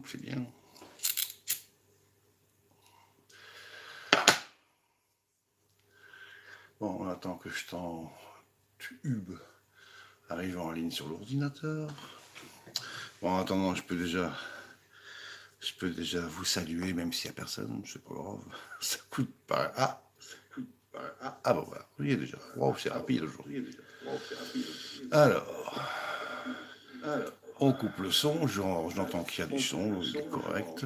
C'est bien. Bon, on attend que je t'en tube arrive en ligne sur l'ordinateur. Bon, en attendant, je peux déjà vous saluer, même s'il n'y a personne, c'est pas grave. Ça coûte pas. Ah bon, voilà, il y est déjà. Wow, c'est rapide aujourd'hui. Alors, on coupe le son, j'entends qu'il y a du son, il est correct.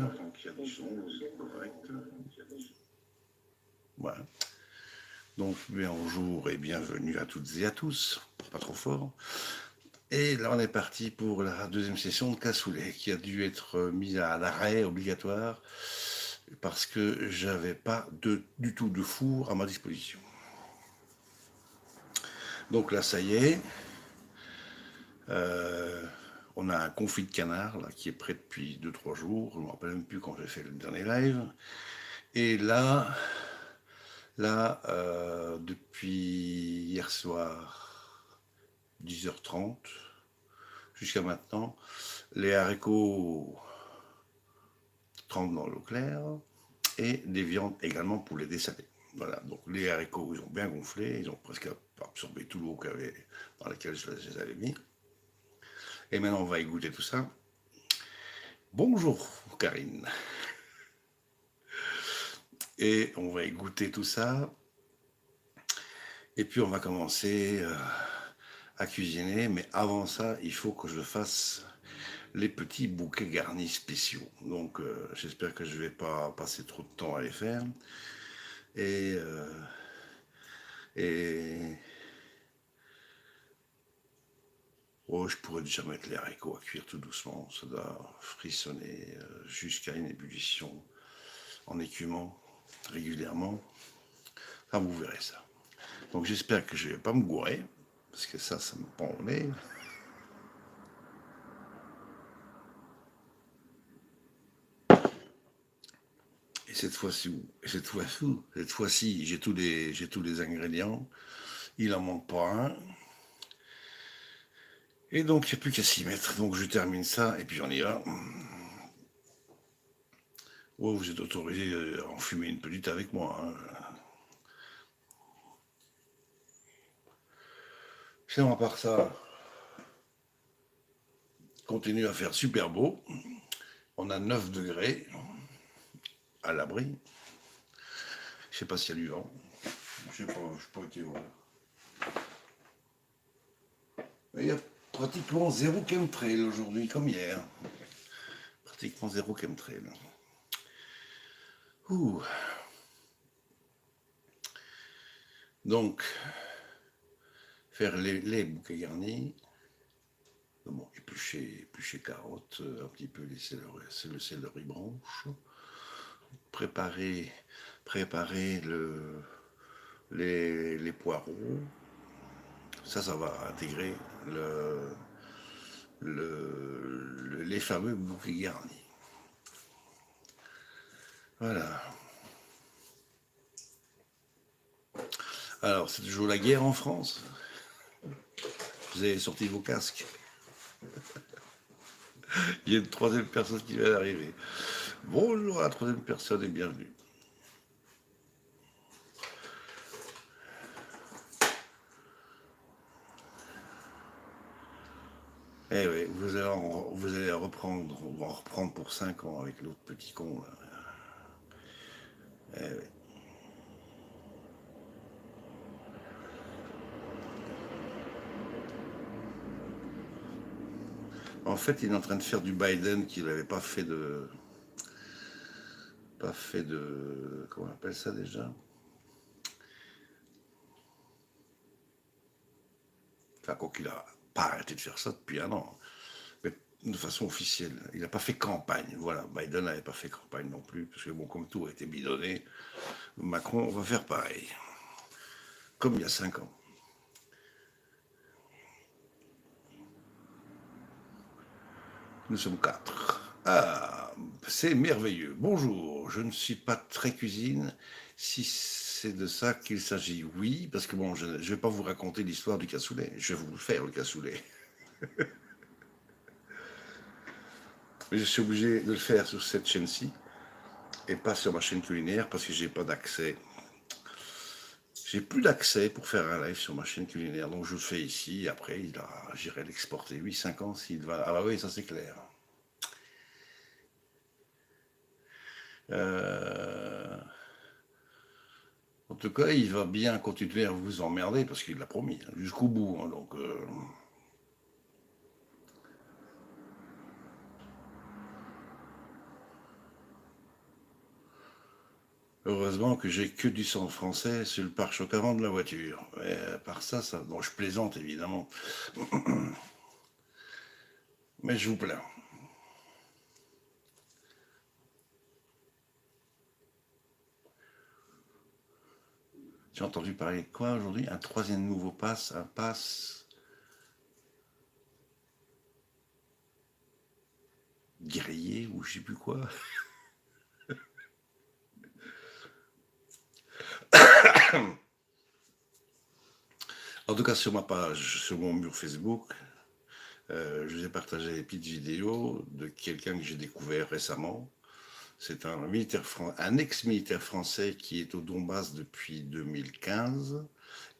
Voilà. Donc, bonjour et bienvenue à toutes et à tous, pas trop fort. Et là, on est parti pour la deuxième session de cassoulet, qui a dû être mise à l'arrêt obligatoire parce que j'avais pas du tout de four à ma disposition. Donc là, ça y est, on a un confit de canard là, qui est prêt depuis 2-3 jours. Je ne me rappelle même plus quand j'ai fait le dernier live. Et là, depuis hier soir, 10h30, jusqu'à maintenant, les haricots trempent dans l'eau claire et des viandes également pour les dessaler. Voilà, donc les haricots, ils ont bien gonflé, ils ont presque absorbé tout l'eau dans laquelle je les avais mis. Et maintenant, on va y goûter tout ça. Bonjour, Karine. Et on va y goûter tout ça. Et puis, on va commencer à cuisiner. Mais avant ça, il faut que je fasse les petits bouquets garnis spéciaux. Donc, j'espère que je ne vais pas passer trop de temps à les faire. Et oh, je pourrais déjà mettre les haricots à cuire tout doucement. Ça doit frissonner jusqu'à une ébullition en écumant régulièrement. Enfin, vous verrez ça. Donc j'espère que je ne vais pas me gourer, parce que ça me prend au nez. Et cette fois-ci, j'ai tous les ingrédients. Il n'en manque pas un. Et donc, il n'y a plus qu'à s'y mettre. Donc, je termine ça, et puis on y va. Oh, vous êtes autorisé à en fumer une petite avec moi. Hein. Sinon, à part ça, continue à faire super beau. On a 9 degrés à l'abri. Je sais pas s'il y a du vent. Je sais pas, je n'ai pas été voir. Il y a pratiquement zéro chemtrail aujourd'hui, comme hier. Pratiquement zéro chemtrail. Ouh. Donc, faire les bouquets garnis. Bon, éplucher carottes, un petit peu le céleri branche. Préparer les poireaux. Ça va intégrer les fameux bouquets garnis. Voilà. Alors, c'est toujours la guerre en France. Vous avez sorti vos casques. Il y a une troisième personne qui vient d'arriver. Bonjour à la troisième personne et bienvenue. Eh oui, vous allez reprendre, on va en reprendre pour 5 ans avec l'autre petit con là. Eh oui. En fait, il est en train de faire du Biden qu'il n'avait pas fait de. Comment on appelle ça déjà? Enfin, quoi qu'il a pas arrêté de faire ça depuis un an. Mais de façon officielle. Il n'a pas fait campagne. Voilà, Biden n'avait pas fait campagne non plus, parce que bon, comme tout a été bidonné, Macron va faire pareil. Comme il y a 5 ans. Nous sommes 4. Ah, c'est merveilleux. Bonjour, je ne suis pas très cuisine. Si c'est de ça qu'il s'agit, oui, parce que bon, je ne vais pas vous raconter l'histoire du cassoulet. Je vais vous le faire, le cassoulet. Mais je suis obligé de le faire sur cette chaîne-ci et pas sur ma chaîne culinaire parce que j'ai pas d'accès. J'ai plus d'accès pour faire un live sur ma chaîne culinaire, donc je le fais ici. Après, j'irai l'exporter 8-5 ans s'il va. Ah bah oui, ça c'est clair. Euh, En tout cas, il va bien continuer à vous emmerder parce qu'il l'a promis, hein, jusqu'au bout. Hein, donc, heureusement que j'ai que du sang français sur le pare-choc avant de la voiture. Mais par ça, bon, je plaisante évidemment, mais je vous plains. J'ai entendu parler de quoi aujourd'hui? Un troisième nouveau pass, un pass guerrier ou je sais plus quoi. En tout cas, sur ma page, sur mon mur Facebook, je vous ai partagé des petites vidéos de quelqu'un que j'ai découvert récemment. C'est un ex-militaire français qui est au Donbass depuis 2015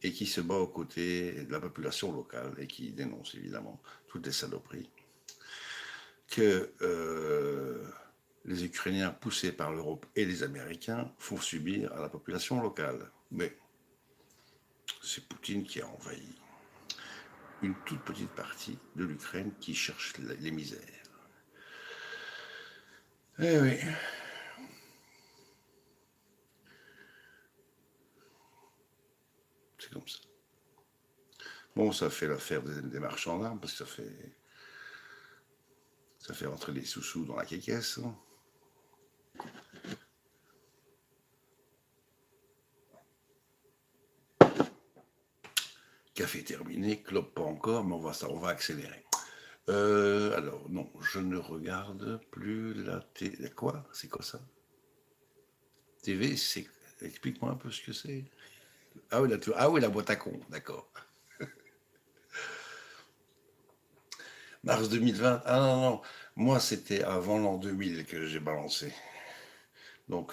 et qui se bat aux côtés de la population locale et qui dénonce évidemment toutes les saloperies que les Ukrainiens poussés par l'Europe et les Américains font subir à la population locale. Mais c'est Poutine qui a envahi une toute petite partie de l'Ukraine qui cherche les misères. Eh oui. C'est comme ça. Bon, ça fait l'affaire des marchands d'armes parce que ça fait rentrer les sous-sous dans la caisse. Café terminé, clope pas encore, mais on va accélérer. Alors, non, je ne regarde plus la télé. Quoi? C'est quoi ça? TV, c'est. Explique-moi un peu ce que c'est. Ah oui, la boîte à con, d'accord. Mars 2020. Ah non, non, moi c'était avant l'an 2000 que j'ai balancé. Donc,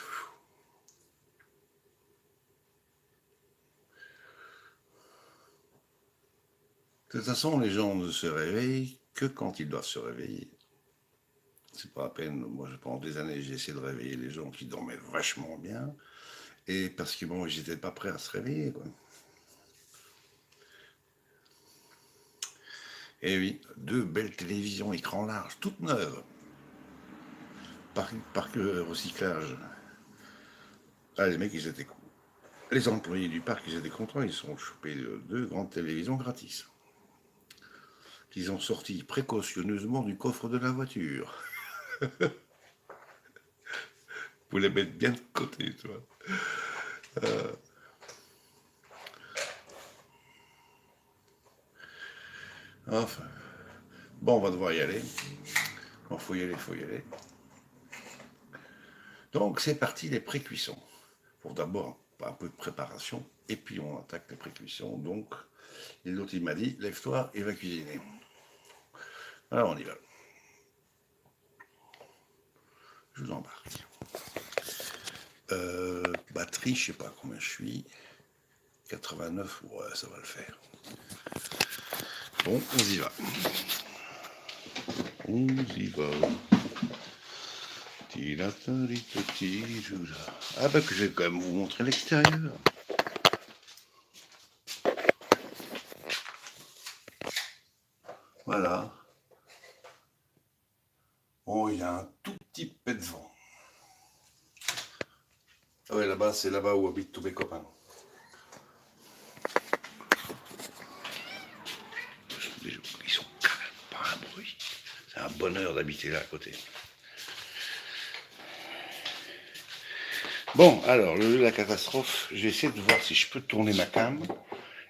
de toute façon, les gens ne se réveillent que quand ils doivent se réveiller. C'est pas à peine. Moi, pendant des années, j'ai essayé de réveiller les gens qui dormaient vachement bien. Et parce que bon, j'étais pas prêt à se réveiller, quoi. Et oui, deux belles télévisions écran large, toutes neuves. Parc recyclage. Ah, les mecs, ils étaient cool. Les employés du parc, ils étaient contents, ils sont chopés deux grandes télévisions gratis. Qu'ils ont sorti précautionneusement du coffre de la voiture. Pour les mettre bien de côté, tu vois. Enfin, bon, on va devoir y aller. Quand faut y aller, faut y aller. Donc, c'est parti, les pré-cuissons. Pour d'abord un peu de préparation, et puis on attaque les pré-cuissons. Donc, et l'autre, il m'a dit, lève-toi et va cuisiner. Alors, on y va. Je vous embarque. Batterie, je sais pas combien je suis. 89, ouais, ça va le faire. Bon, on y va. On y va. Ah bah que je vais quand même vous montrer l'extérieur. Voilà. Oh, il y a un tout petit peu de vent. Ah ouais, là-bas, c'est là-bas où habitent tous mes copains. Ils sont carrément pas un bruit. C'est un bonheur d'habiter là à côté. Bon, alors, le lieu de la catastrophe, j'ai essayé de voir si je peux tourner ma cam.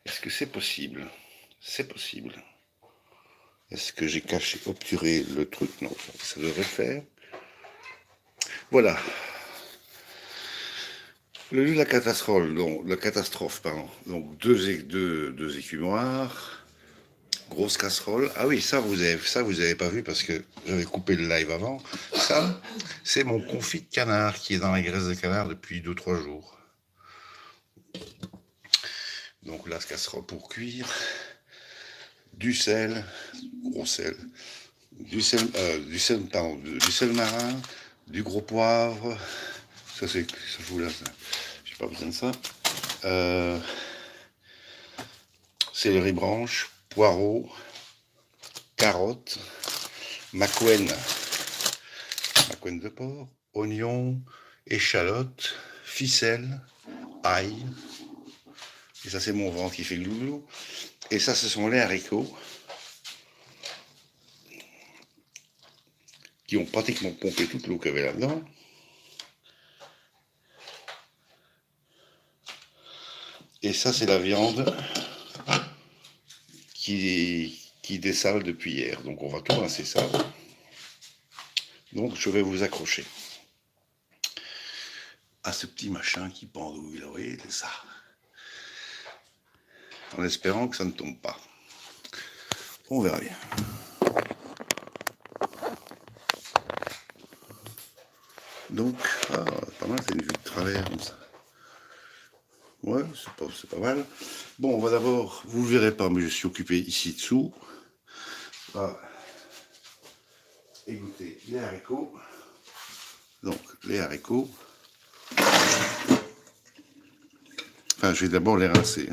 Est-ce que c'est possible? C'est possible. Est-ce que j'ai caché, obturé le truc? Non, ça devrait faire. Voilà. Le lieu de la catastrophe, pardon. Donc deux écumoires, grosse casserole. Ah oui, ça vous avez pas vu parce que j'avais coupé le live avant. Ça, c'est mon confit de canard qui est dans la graisse de canard depuis 2-3 jours. Donc là, casserole pour cuire. Du sel, gros sel. Du sel marin, du gros poivre. Ça, je vous laisse. J'ai pas besoin de ça. Céleri branche, poireaux, carottes, macouen de porc, oignons, échalotes, ficelle, ail. Et ça, c'est mon ventre qui fait glouglou. Et ça, ce sont les haricots qui ont pratiquement pompé toute l'eau qu'il y avait là-dedans. Et ça, c'est la viande qui dessale depuis hier. Donc, on va tout rincer ça. Donc, je vais vous accrocher à ce petit machin qui pendouille là, vous voyez, c'est ça. En espérant que ça ne tombe pas. On verra bien. Donc, pas mal, c'est une vue de travers comme ça. Ouais, c'est pas mal. Bon, on va d'abord, vous le verrez pas, mais je suis occupé ici dessous. Voilà. Égoutter les haricots. Donc, les haricots. Enfin, je vais d'abord les rincer.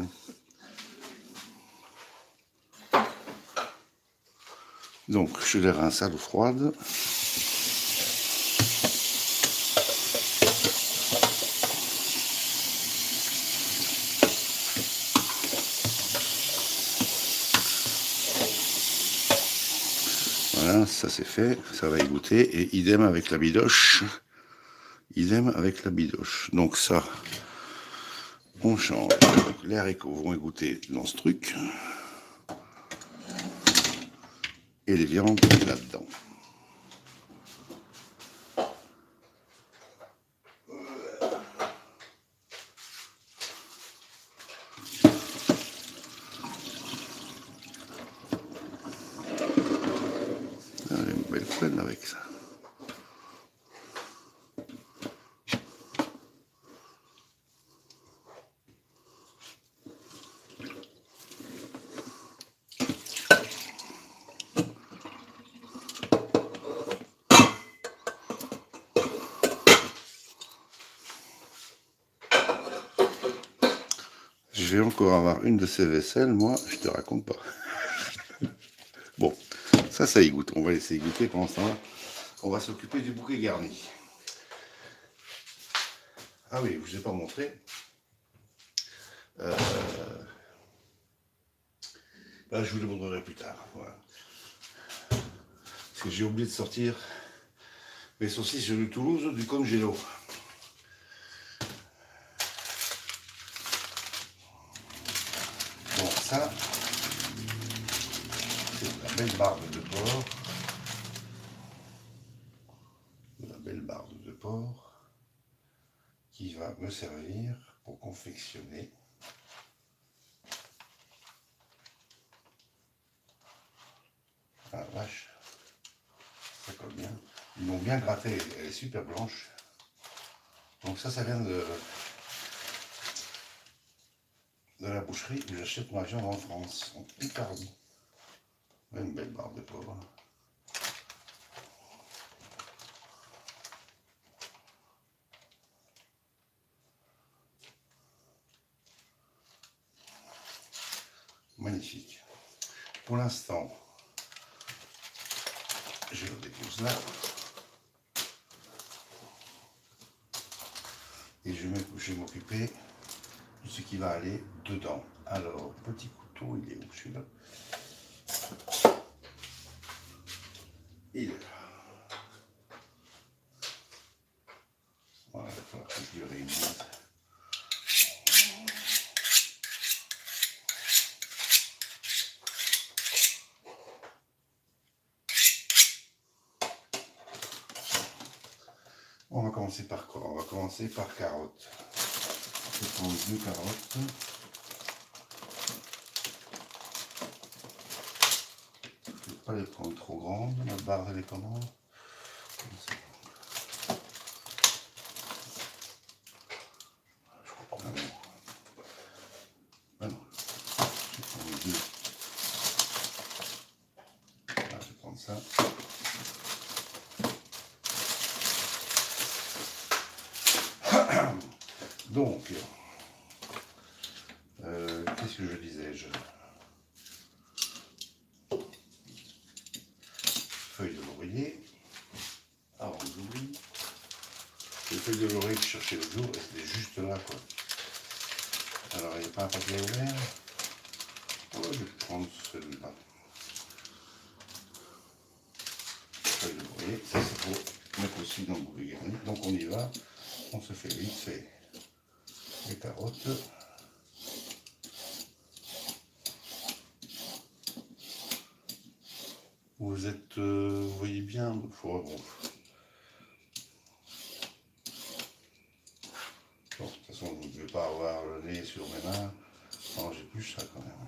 Donc, je les rince à l'eau froide. Voilà, ça c'est fait, ça va égoutter, et idem avec la bidoche. Donc ça, on change. Donc, les haricots vont égoutter dans ce truc. Et les viandes là-dedans. J'ai une belle poêle avec ça. Je vais encore avoir une de ces vaisselles, moi, je te raconte pas. Bon, ça égoutte. On va laisser égoutter pendant ce temps-là. On va s'occuper du bouquet garni. Ah oui, je ne vous ai pas montré. Là, je vous le montrerai plus tard. Voilà. Parce que j'ai oublié de sortir mes saucisses de Toulouse du congélo. Bon, ça, c'est la belle barbe de porc. La belle barbe de porc qui va me servir pour confectionner ah vache, ça colle bien. Ils l'ont bien gratté, elle est super blanche. Donc ça vient de la boucherie où j'achète ma viande en France, en Picardie. Une belle barbe de porc. Magnifique. Pour l'instant, je le dépose là. Et je vais m'occuper de ce qui va aller dedans. Alors, petit couteau, il est où celui-là? Il est là. Voilà, il va falloir que je le réunisse. On va commencer par quoi? On va commencer par carottes. Je vais prendre 2 carottes. pas les prendre trop grandes, la barre elle est comment? Ah non. Ah non. Je vais prendre deux. Là, je vais prendre ça. Donc, qu'est-ce que je disais? Feuille de laurier. Avant que j'oublie. Les feuilles de laurier que je cherchais l'autre jour, elles étaient juste là, quoi. Alors, il n'y a pas un papier ouvert. Oh, je vais prendre celui-là. Feuille de laurier, ça c'est pour mettre aussi dans le bouquet garni. Donc on y va. On se fait vite fait les carottes. Vous êtes, vous voyez bien, bon. Bon, de toute façon, vous ne devez pas avoir le nez sur mes mains. Non, j'ai plus ça quand même.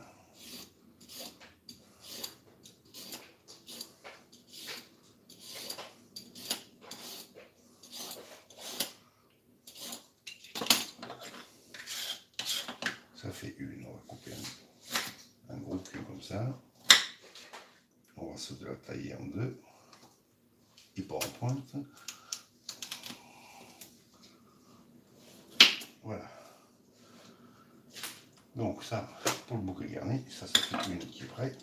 Ça fait une. On va couper un gros cul comme ça. On va se la tailler en deux. Et pas en pointe. Voilà. Donc ça, pour le bouquet garni, ça fait une qui est prête.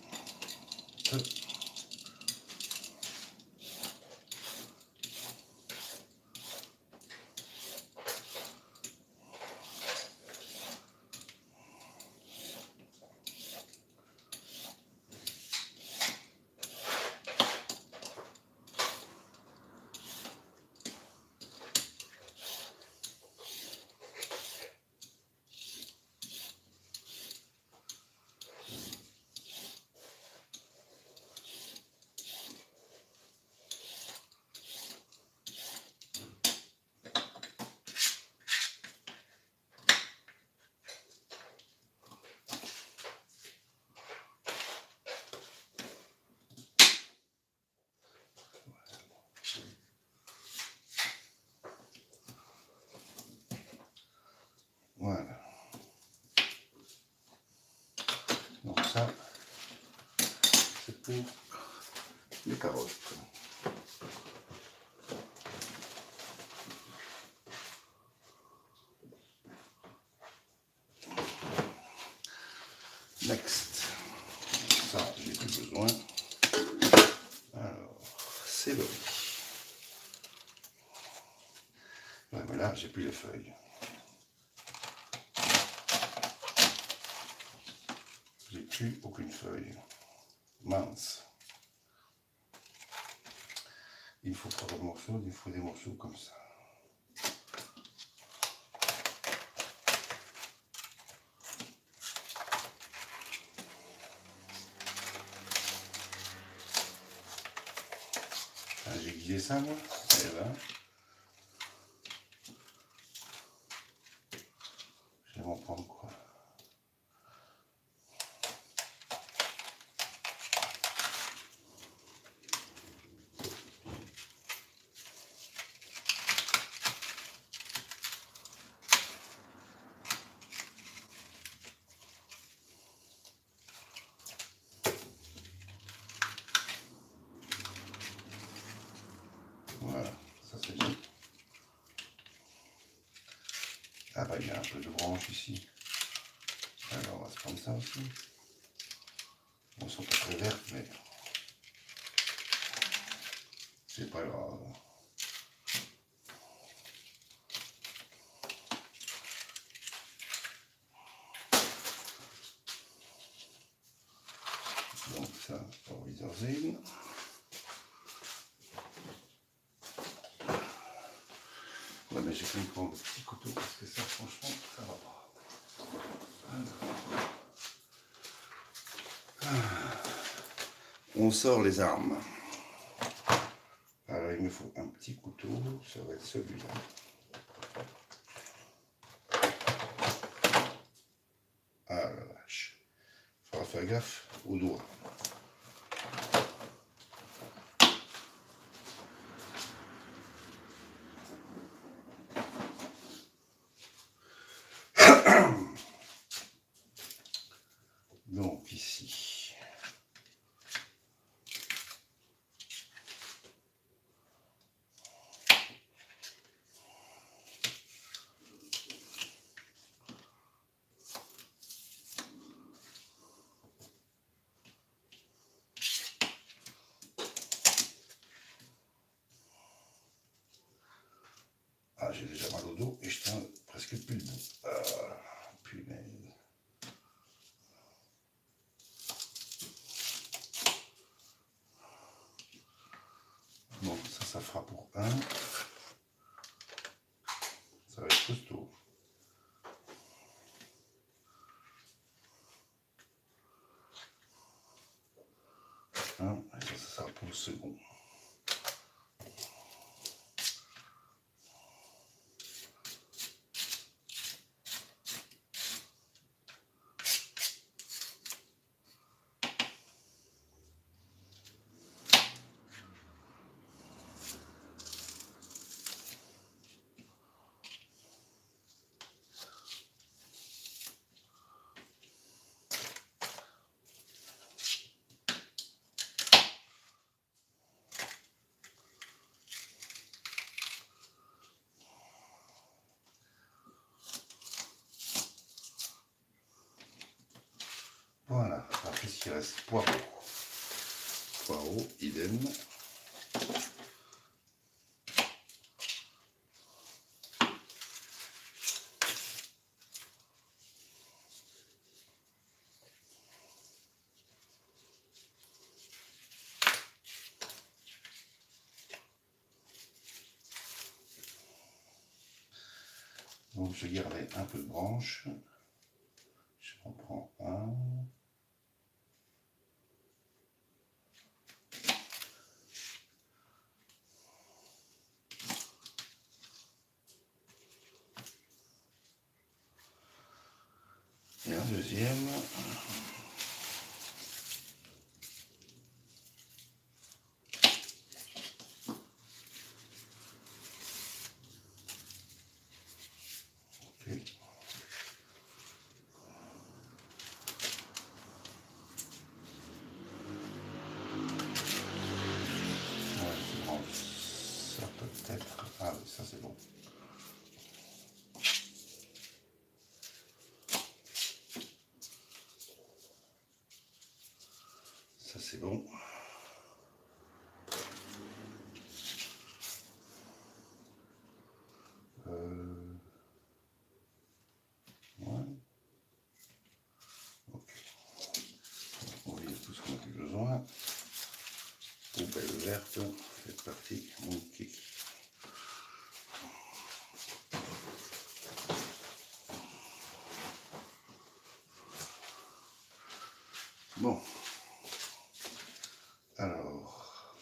Voilà. Donc ça, c'est pour les carottes. Next. Ça, j'ai plus besoin. Alors, c'est le riz. Ouais, mais là, j'ai plus les feuilles. J'ai plus aucune feuille. Mince. Il faut pas des morceaux, il faut des morceaux comme ça. Ah, j'ai guidé ça, moi. Et là, je vais m'en prendre quoi? Voilà, ça c'est bien. Ah bah il y a un peu de branche ici. Alors on va se prendre ça aussi. Bon, elles sont pas très vertes, mais c'est pas grave. Donc ça, pour Wiedersehen. Ouais, mais j'ai pu prendre le petit couteau parce que ça, franchement, ça va pas. On sort les armes. Alors il me faut un petit couteau, ça va être celui-là. Ah la vache. Il faudra faire gaffe aux doigts. Ah, j'ai déjà mal au dos et je tiens presque plus debout. Ah, punaise. Bon, ça fera pour un. Ça va être costaud. Un, et ça sera pour le second. Voilà, après ce qu'il reste, poireau. Poireau, idem. Donc je gardais un peu de branche. Je en prends un. Et un deuxième. Okay. Ça peut-être. Ah oui, ça c'est bon. Ça c'est bon. Ouais. Ok. On vire tout ce qu'on a plus besoin. Poubelle verte, c'est parti. Ok. Bon. Alors.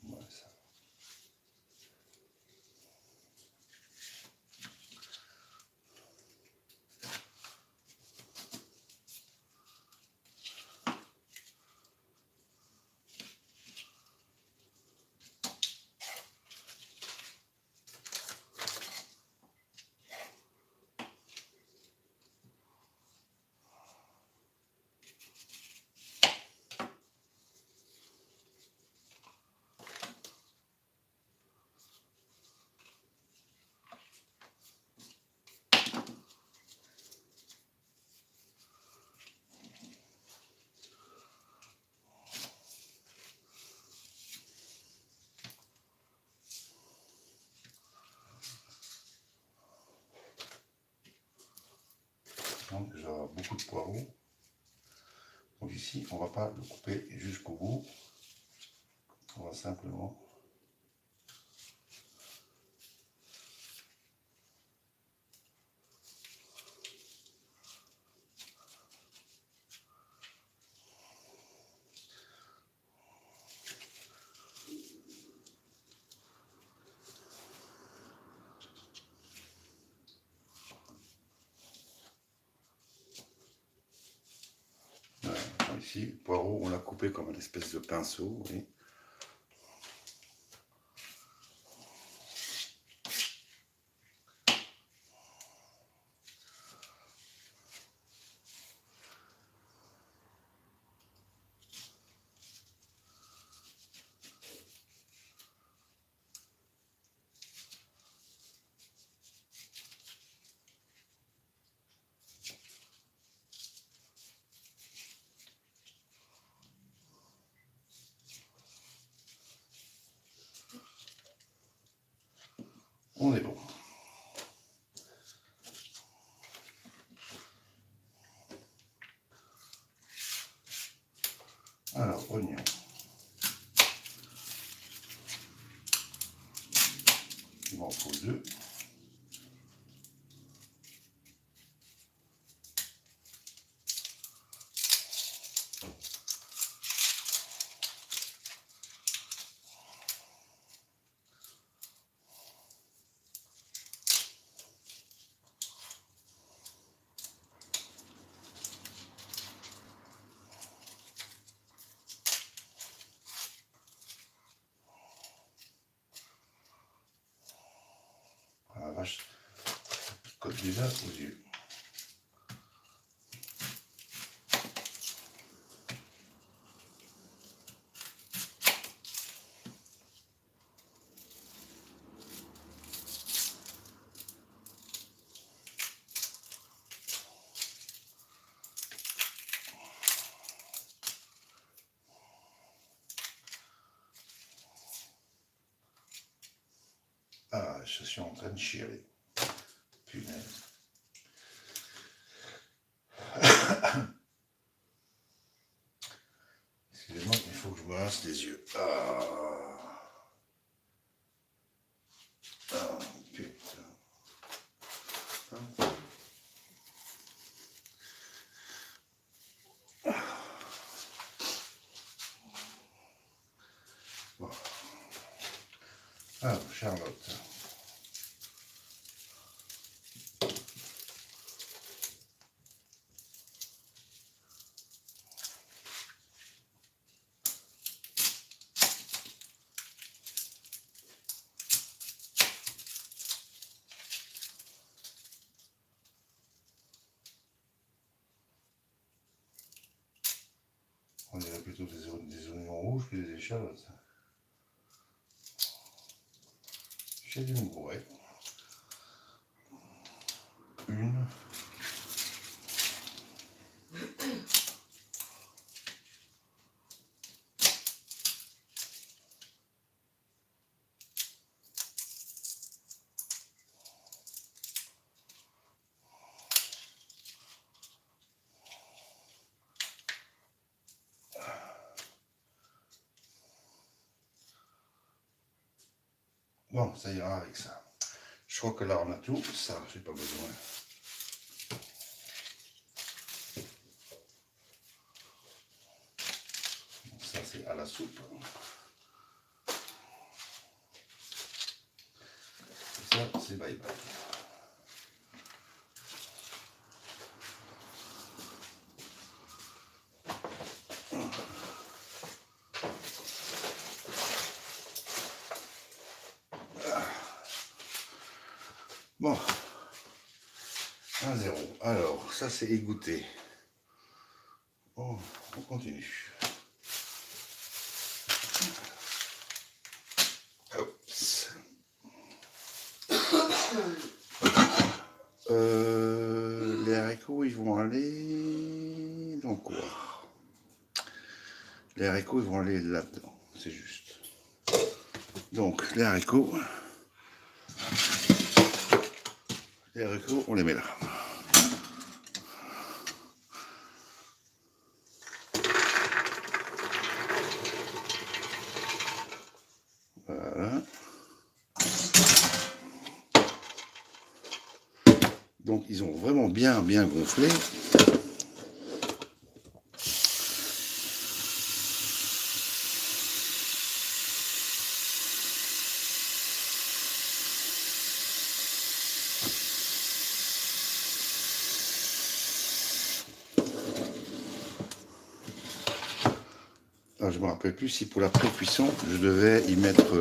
Ouais, ça. Donc je vais avoir beaucoup de poireaux. Donc ici, on ne va pas le couper jusqu'au bout. On va simplement ici, le poireau, on l'a coupé comme une espèce de pinceau. Oui. On est bon. Alors, oignon. Il m'en faut 2. Ah la vache, ça picote déjà aux yeux. Ah, je suis en train de chialer. Punaise. Excusez-moi, il faut que je me rince les yeux. Putain. Bon. Alors, Charlotte. On dirait plutôt des oignons rouges que des échalotes. J'ai dû me bourrer. Une. Bon, ça ira avec ça. Je crois que là on a tout. Ça, j'ai pas besoin. Ça, c'est à la soupe. Ça, c'est bye bye. Bon, 1-0. Alors, ça c'est égoutté. Bon, on continue. Oups. Les haricots, ils vont aller dans quoi? Les haricots, ils vont aller là-dedans, c'est juste. Donc, les haricots, on les met là. Voilà. Donc, ils ont vraiment bien gonflé. Alors, je me rappelle plus si pour la pré-cuisson, je devais y mettre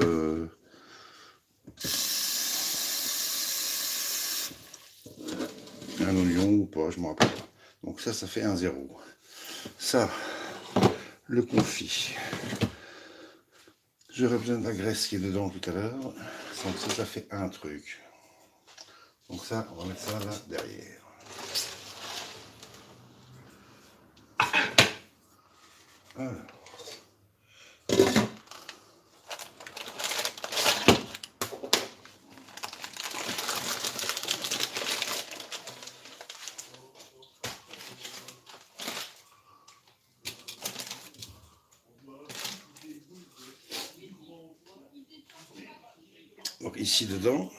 un oignon ou pas, je me rappelle pas. Donc ça fait 1-0. Ça, le confit. J'aurais besoin de la graisse qui est dedans tout à l'heure. Donc ça fait un truc. Donc ça, on va mettre ça là derrière. Alors. Donc ici dedans,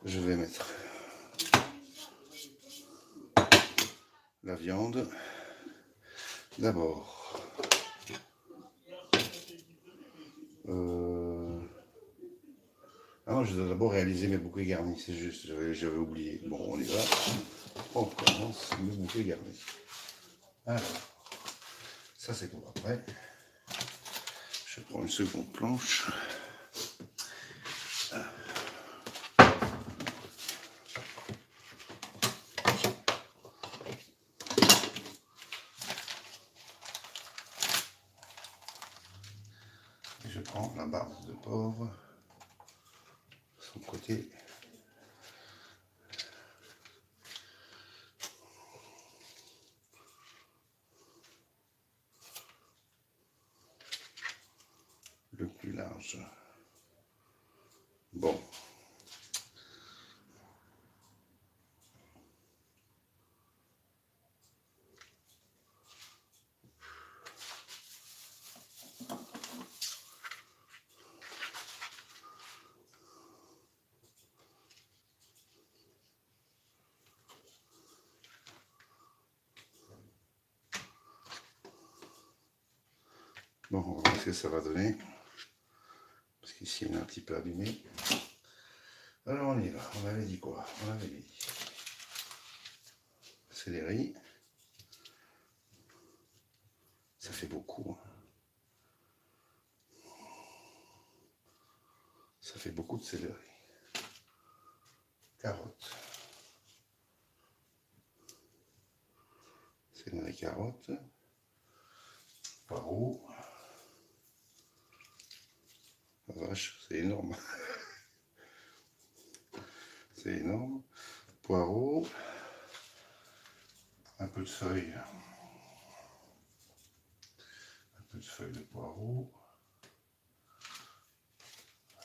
je vais mettre la viande. D'abord, ah non, je dois d'abord réaliser mes bouquets garnis, c'est juste, j'avais oublié. Bon, on y va. On commence le bouquet garni. Alors, ça c'est pour après. Je prends une seconde planche. Et je prends la barbe de porc, son côté. Le plus large. Bon. Bon, on va voir ce que ça va donner. Parce qu'ici, on est un petit peu abîmé. Alors, on y va. On avait dit quoi? On avait dit céleri. Ça fait beaucoup. Ça fait beaucoup de céleri. Carottes. Céleri, carottes. Poireaux. La vache, c'est énorme. C'est énorme. Poireaux. Un peu de feuilles. Un peu de feuilles de poireaux.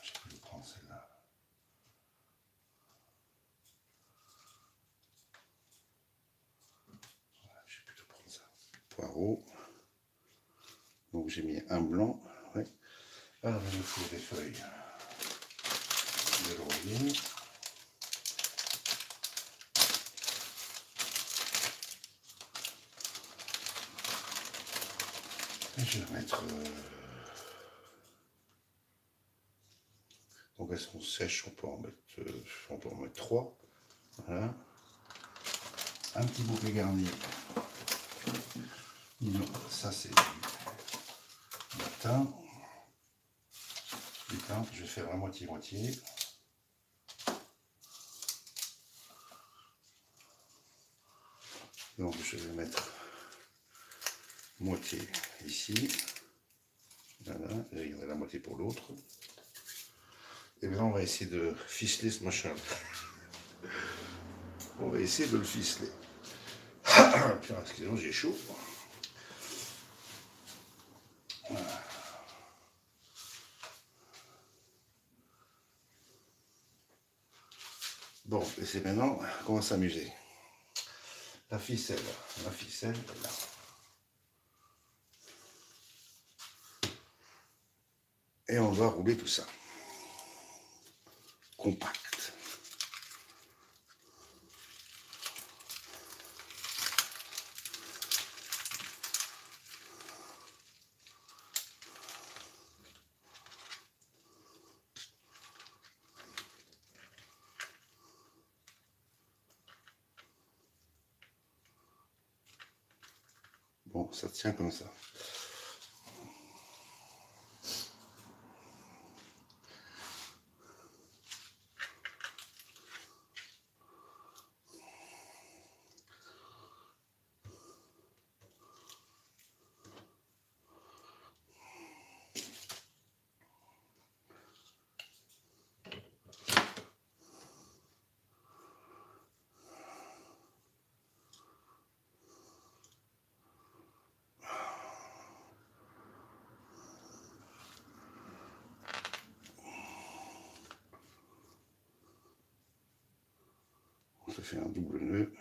J'ai pu le prendre celle-là. Voilà, j'ai pu prendre ça. Poireaux. Donc j'ai mis un blanc. Ouais. Alors il me faut des feuilles de laurier. Et je vais mettre. Donc elles sont sèches, on peut en mettre 3. Voilà. Un petit bouquet garni. Non, ça c'est du thym. Du thym, je vais faire la moitié-moitié. Donc je vais mettre moitié ici. Voilà, et il y en a la moitié pour l'autre. Et bien on va essayer de ficeler ce machin. On va essayer de le ficeler. Excusez-moi, j'ai chaud. Voilà. Bon, et c'est maintenant qu'on va s'amuser. La ficelle est là. Et on va rouler tout ça. Compact. Bon, ça tient comme ça. On se fait un double nœud.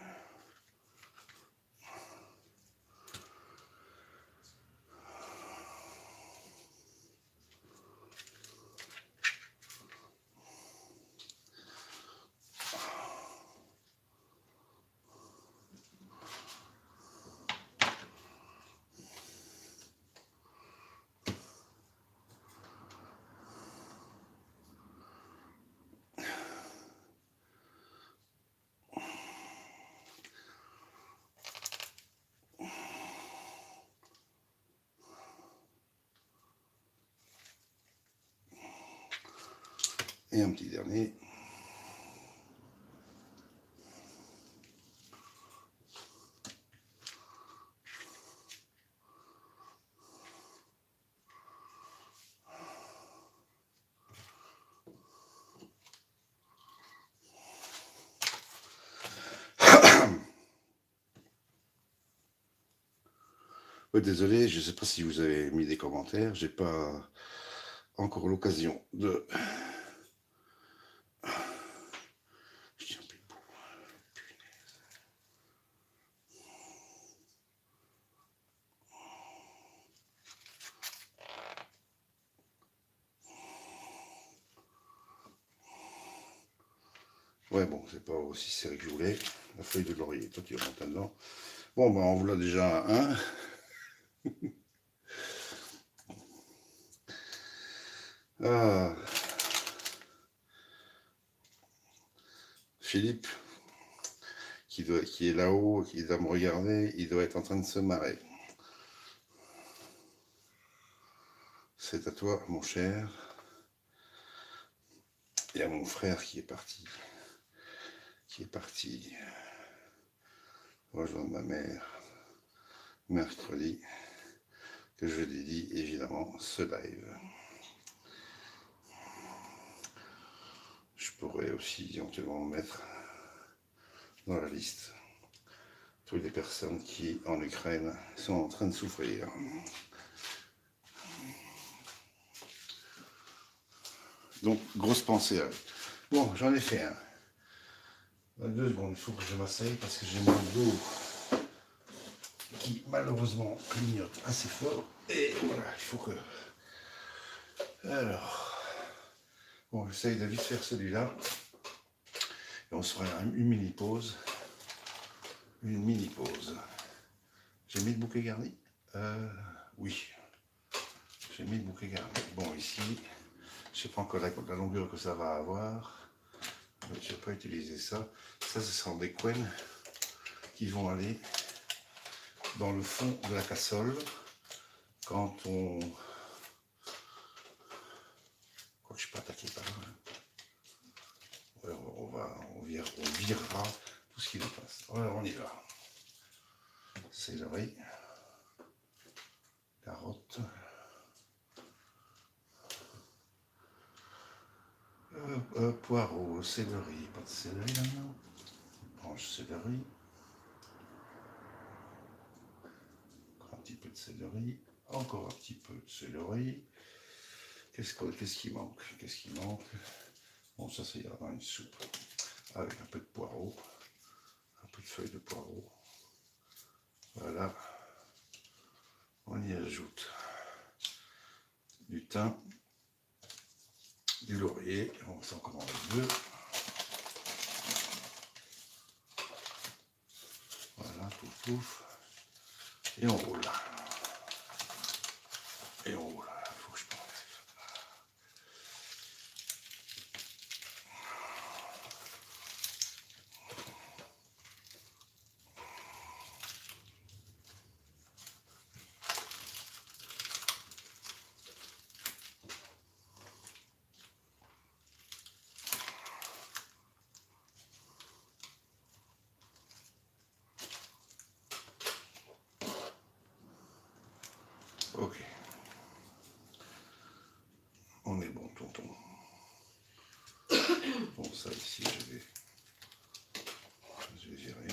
Et un petit dernier. Ouais, désolé, je ne sais pas si vous avez mis des commentaires, j'ai pas encore l'occasion de... Je tiens plus debout. Ouais, bon, c'est pas aussi serré que je voulais. La feuille de laurier, toi tu rentres là-dedans. Bon, ben, on vous l'a déjà un. Ah, Philippe, qui est là-haut, qui doit me regarder, il doit être en train de se marrer. C'est à toi, mon cher. Et à mon frère qui est parti. Rejoindre ma mère mercredi, que je dédie évidemment ce live. Je pourrais aussi éventuellement mettre dans la liste toutes les personnes qui, en Ukraine, sont en train de souffrir. Donc, grosse pensée à eux. Bon, j'en ai fait un. 2 secondes, il faut que je m'asseye parce que j'ai mon dos qui malheureusement clignote assez fort. Et voilà, il faut que... Alors, bon, j'essaye de vite faire celui-là. Et on se fera une mini pause. Une mini pause. J'ai mis le bouquet garni Oui. J'ai mis le bouquet garni. Bon, ici, je ne sais pas encore la longueur que ça va avoir. Je n'ai pas utilisé ça. Ça, ce sont des couennes qui vont aller dans le fond de la cassole quand on... Quoi que je ne suis pas attaqué par là. Alors, on virera tout ce qui nous passe. Alors, on y va. Céleri, carotte, poireau, céleri, pas de céleri là-dedans, branche céleri, un petit peu de céleri, encore un petit peu de céleri. Qu'est-ce qui manque? Bon, ça ira dans une soupe avec un peu de poireau, un peu de feuilles de poireau. Voilà, on y ajoute du thym, du laurier, on s'en commande 2. Voilà, pouf pouf, et on roule. Et on roule, il faut que je m'enlève. Ok. On est bon, tonton. Bon, ça ici, je vais virer.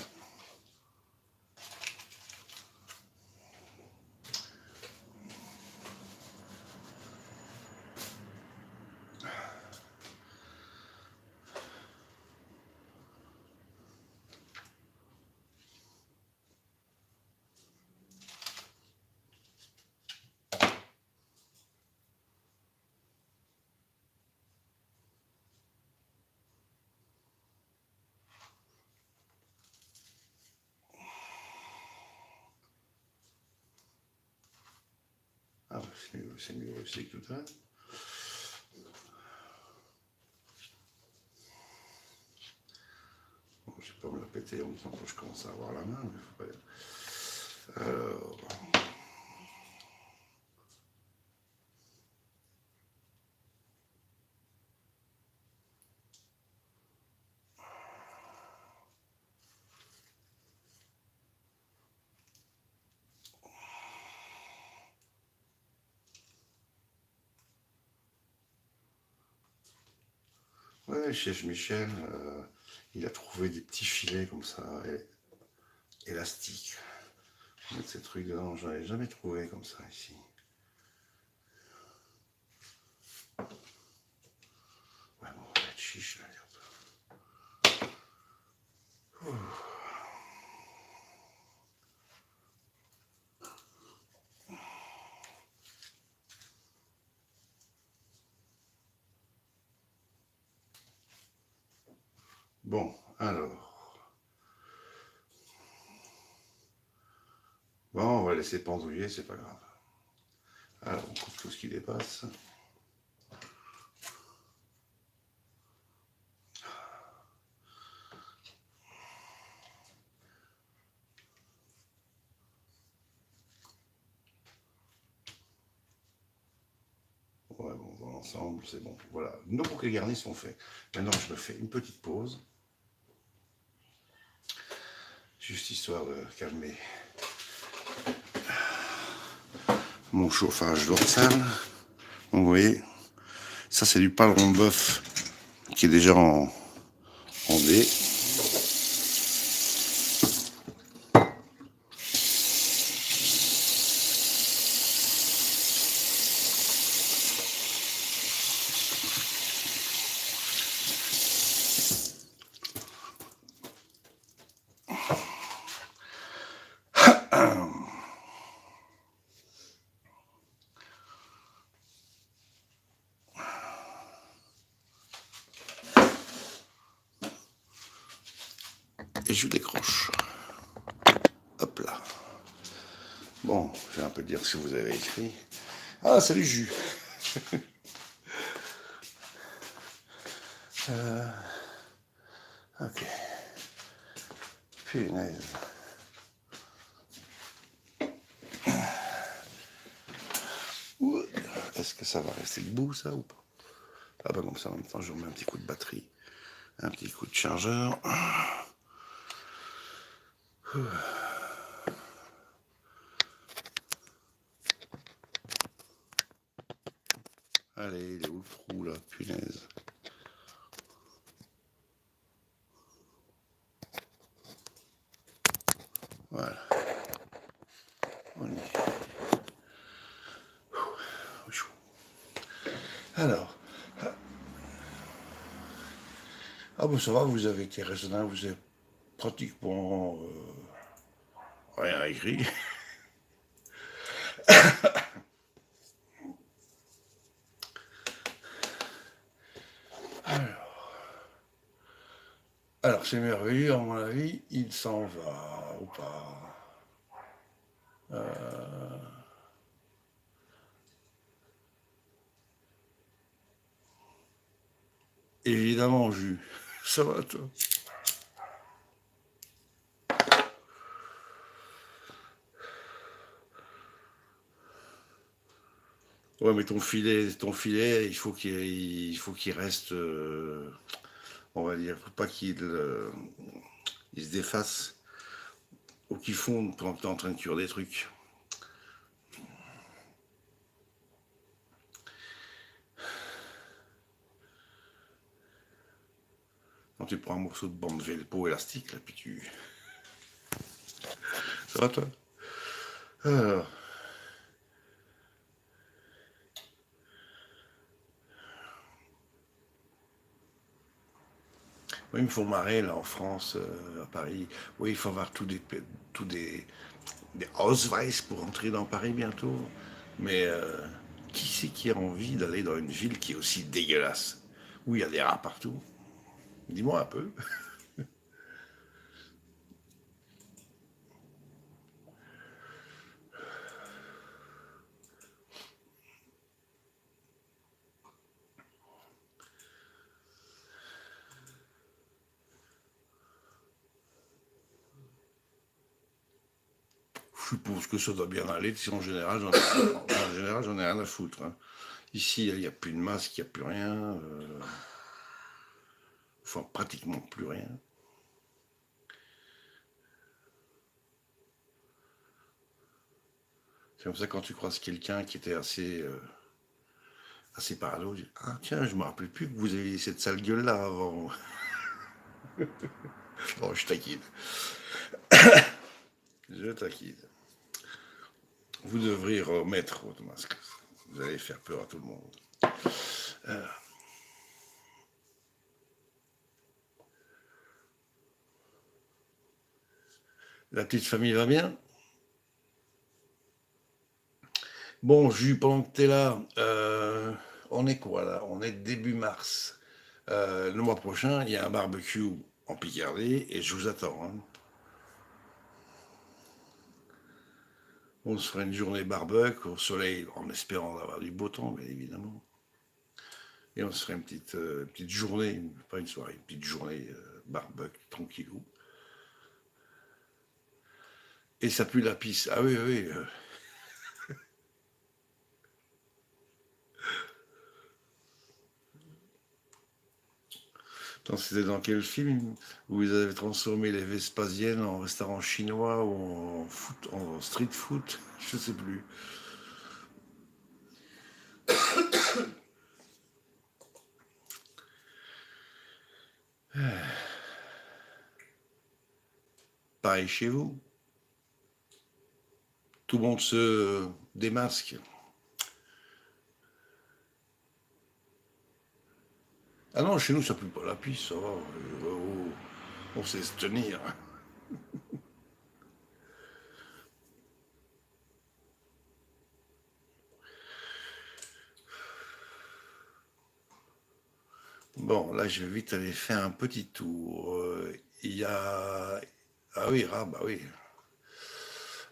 Ah, c'est mieux aussi que tout à l'heure. Bon, je vais pas me la péter en disant que je commence à avoir la main, mais faut pas... Alors... Ouais, chez Michel, il a trouvé des petits filets comme ça, élastiques. Mettre ces trucs dedans, j'en ai jamais trouvé comme ça ici. Ouais, bon, on va être chiche là, bientôt. Bon, alors. Bon, on va laisser pendouiller, c'est pas grave. Alors, on coupe tout ce qui dépasse. Ouais, bon, dans l'ensemble, c'est bon. Voilà, nos bouquets garnis sont faits. Maintenant, je me fais une petite pause. Juste histoire de calmer mon chauffage dorsal. Donc, vous voyez, ça, c'est du paleron de bœuf qui est déjà en dés. Et je décroche. Hop là. Bon, je vais un peu dire ce que vous avez écrit. Ah, salut Jus. Ok. Punaise. Est-ce que ça va rester debout, ça, ou pas? Ah bah comme ça, en même temps, je remets un petit coup de batterie. Un petit coup de chargeur. Allez, il est où le trou, là? Punaise. Voilà. On y est. Alors. Ah bon, ça va, vous avez été raisonnable, vous avez pratiquement rien écrit. Alors, c'est merveilleux, à mon avis, il s'en va, ou pas. Évidemment, Jus. Ça va, toi? Ouais, mais ton filet, il faut qu'il reste, on va dire, faut pas il se défasse ou qu'il fonde pendant que tu es en train de cuire des trucs. Quand tu prends un morceau de bande Velpo élastique, là, puis tu... Ça va, toi? Alors, oui, il me faut marrer, là, en France, à Paris. Oui, il faut avoir des Ausweis pour entrer dans Paris bientôt. Mais qui c'est qui a envie d'aller dans une ville qui est aussi dégueulasse, où il y a des rats partout? Dis-moi un peu. Je suppose que ça doit bien aller, si en général, j'en ai rien à foutre, hein. Ici, il n'y a plus de masque, il n'y a plus rien. Enfin, pratiquement plus rien. C'est comme ça quand tu croises quelqu'un qui était assez assez parano. Ah tiens, je me rappelais plus que vous aviez cette sale gueule-là avant. Non, je taquine. Je taquine. Vous devriez remettre votre masque. Vous allez faire peur à tout le monde. La petite famille va bien? Bon, Jus, pendant que t'es là, on est quoi là? On est début mars. Le mois prochain, il y a un barbecue en Picardie et je vous attends, hein. On se fera une journée barbecue au soleil en espérant avoir du beau temps, bien évidemment. Et on se ferait une petite journée, pas une soirée, une petite journée barbecue, tranquillou. Et ça pue la pisse. Ah oui, oui. C'était dans quel film où vous avez transformé les Vespasiennes en restaurant chinois ou en street food? Je sais plus. Pareil chez vous. Tout le monde se démasque. Ah non, chez nous, ça pue pas la pisse, ça va. On sait se tenir. Bon, là, je vais vite aller faire un petit tour. Il y a... Ah oui, bah oui.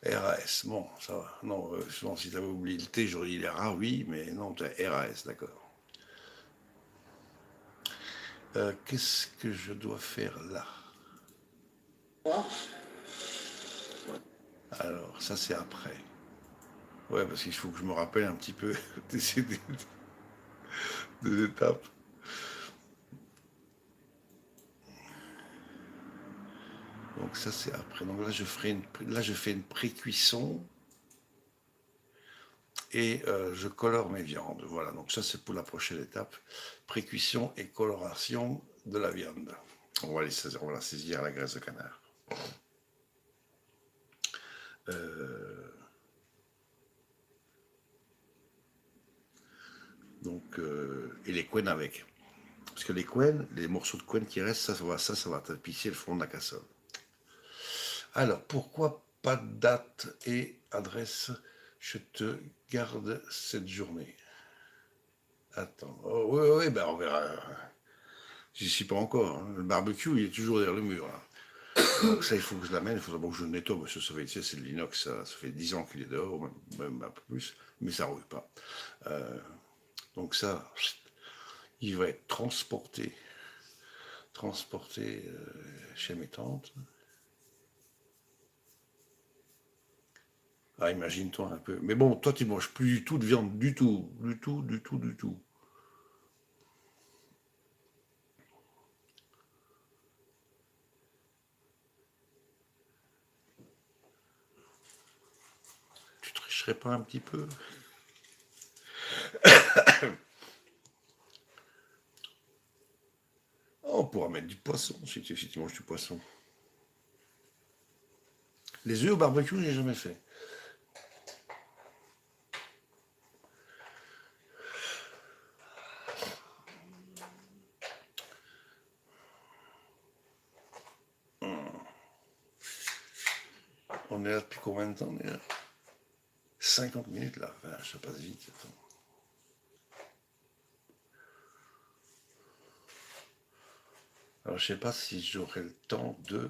RAS, bon, ça va. Non, sinon, si t'avais oublié le T, j'aurais dit les rats, oui, mais non, t'as RAS, d'accord. Qu'est-ce que je dois faire là? Alors, ça, c'est après. Ouais, parce qu'il faut que je me rappelle un petit peu des étapes. Donc ça, c'est après. Donc là, je fais une pré-cuisson et je colore mes viandes. Voilà, donc ça, c'est pour la prochaine étape. Pré-cuisson et coloration de la viande. On va la saisir à la graisse de canard. Euh, et les couennes avec. Parce que les couennes, les morceaux de couenne qui restent, ça va tapisser le fond de la casserole. Alors, pourquoi pas de date et adresse? Je te garde cette journée. Attends. Oh, oui, oui, ben on verra. J'y suis pas encore, hein. Le barbecue, il est toujours derrière le mur, là. Donc ça, il faut que je l'amène. Il faut d'abord que je le nettoie, parce que ça fait, c'est de l'inox, ça fait 10 ans qu'il est dehors, même un peu plus, mais ça ne rouille pas. Donc ça, il va être transporté chez mes tantes. Ah, imagine-toi un peu. Mais bon, toi, tu manges plus du tout de viande, du tout, du tout, du tout, du tout. Tu tricherais pas un petit peu? Oh, on pourra mettre du poisson si tu manges du poisson. Les œufs au barbecue, j'ai jamais fait. On est là depuis combien de temps? On est là 50 minutes là. Enfin, ça passe vite. Attends. Alors, je sais pas si j'aurai le temps de.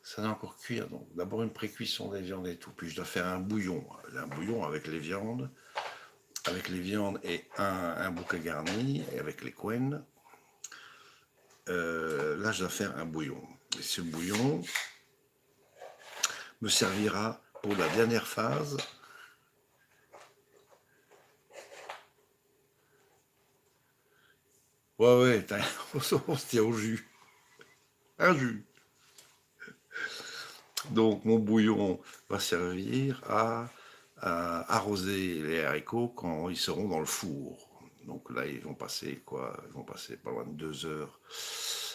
Ça doit encore cuire. Donc, d'abord une pré-cuisson des viandes et tout. Puis, je dois faire un bouillon. Un bouillon avec les viandes. Avec les viandes et un bouquet garni. Et avec les couennes. Là, je dois faire un bouillon. Et ce bouillon me servira pour la dernière phase. Ouais, ouais, on se tient au jus. Un jus. Donc mon bouillon va servir à arroser les haricots quand ils seront dans le four. Donc là, ils vont passer quoi? Ils vont passer pas loin de 2 heures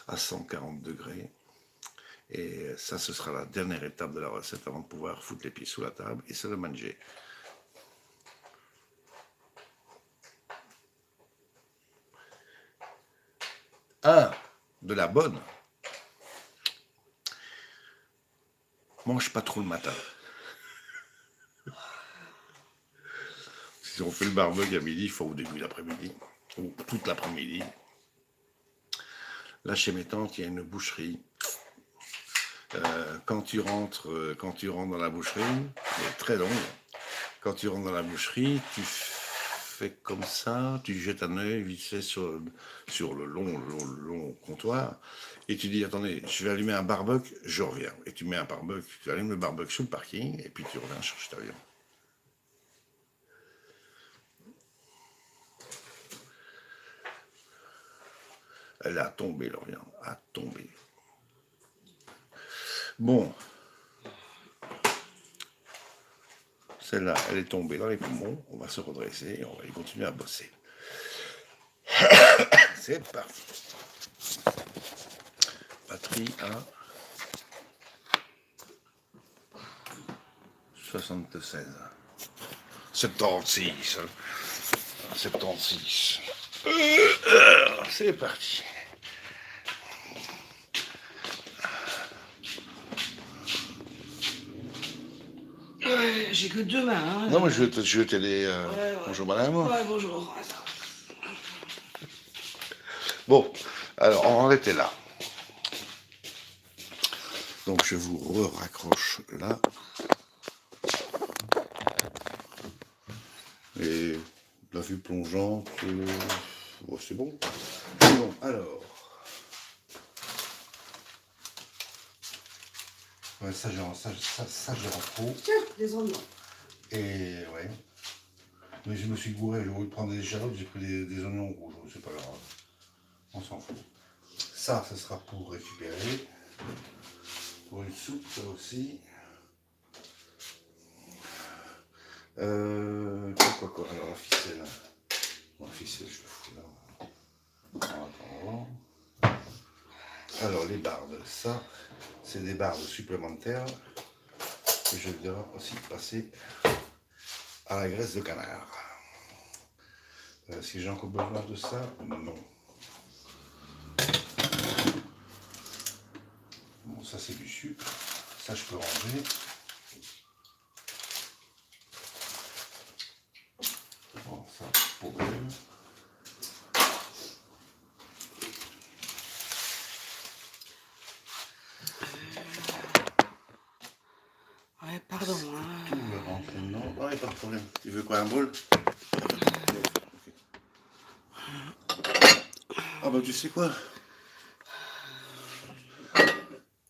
à 140 degrés. Et ça, ce sera la dernière étape de la recette avant de pouvoir foutre les pieds sous la table et se le manger. Ah, de la bonne. Mange pas trop le matin. Si on fait le barbecue à midi, il faut au début de l'après-midi, ou toute l'après-midi. Là, chez mes tantes, il y a une boucherie. Quand tu rentres dans la boucherie, elle est très longue. Quand tu rentres dans la boucherie, tu fais comme ça, tu jettes un œil vite fait sur le long comptoir, et tu dis, attendez, je vais allumer un barbecue, je reviens. Et tu mets un barbecue, tu allumes le barbecue sur le parking, et puis tu reviens chercher ta viande. Elle a tombé, leur viande, a tombé. Bon, celle-là, elle est tombée dans les poumons, on va se redresser, et on va y continuer à bosser. C'est parti. Batterie à 76. 76. 76. C'est parti. Ouais, j'ai que 2 mains. Hein. Non, mais je vais t'aider. Ouais. Bonjour madame. Ouais, bonjour. Attends. Bon, alors on en était là. Donc je vous raccroche là. Et la vue plongeante, oh, c'est bon. Bon, alors. Ouais, ça j'ai en trop. Tiens, des oignons. Et ouais. Mais je me suis gouré, j'ai voulu prendre des échalotes, j'ai pris des oignons rouges, c'est pas grave. On s'en fout. Ça, ce sera pour récupérer. Pour une soupe, ça aussi. Quoi. Alors la ficelle. La ficelle, je le fous là. En attendant. Alors les bardes, ça, c'est des bardes supplémentaires que je dois aussi passer à la graisse de canard. Si j'ai encore besoin de ça, non. Bon, ça c'est du sucre. Ça je peux ranger. Bon, ça, poubelle. Ouais, pardon. Tout le rentre dedans. Non, il n'y a pas de problème. Tu veux quoi, un bol? Ah bah tu sais quoi?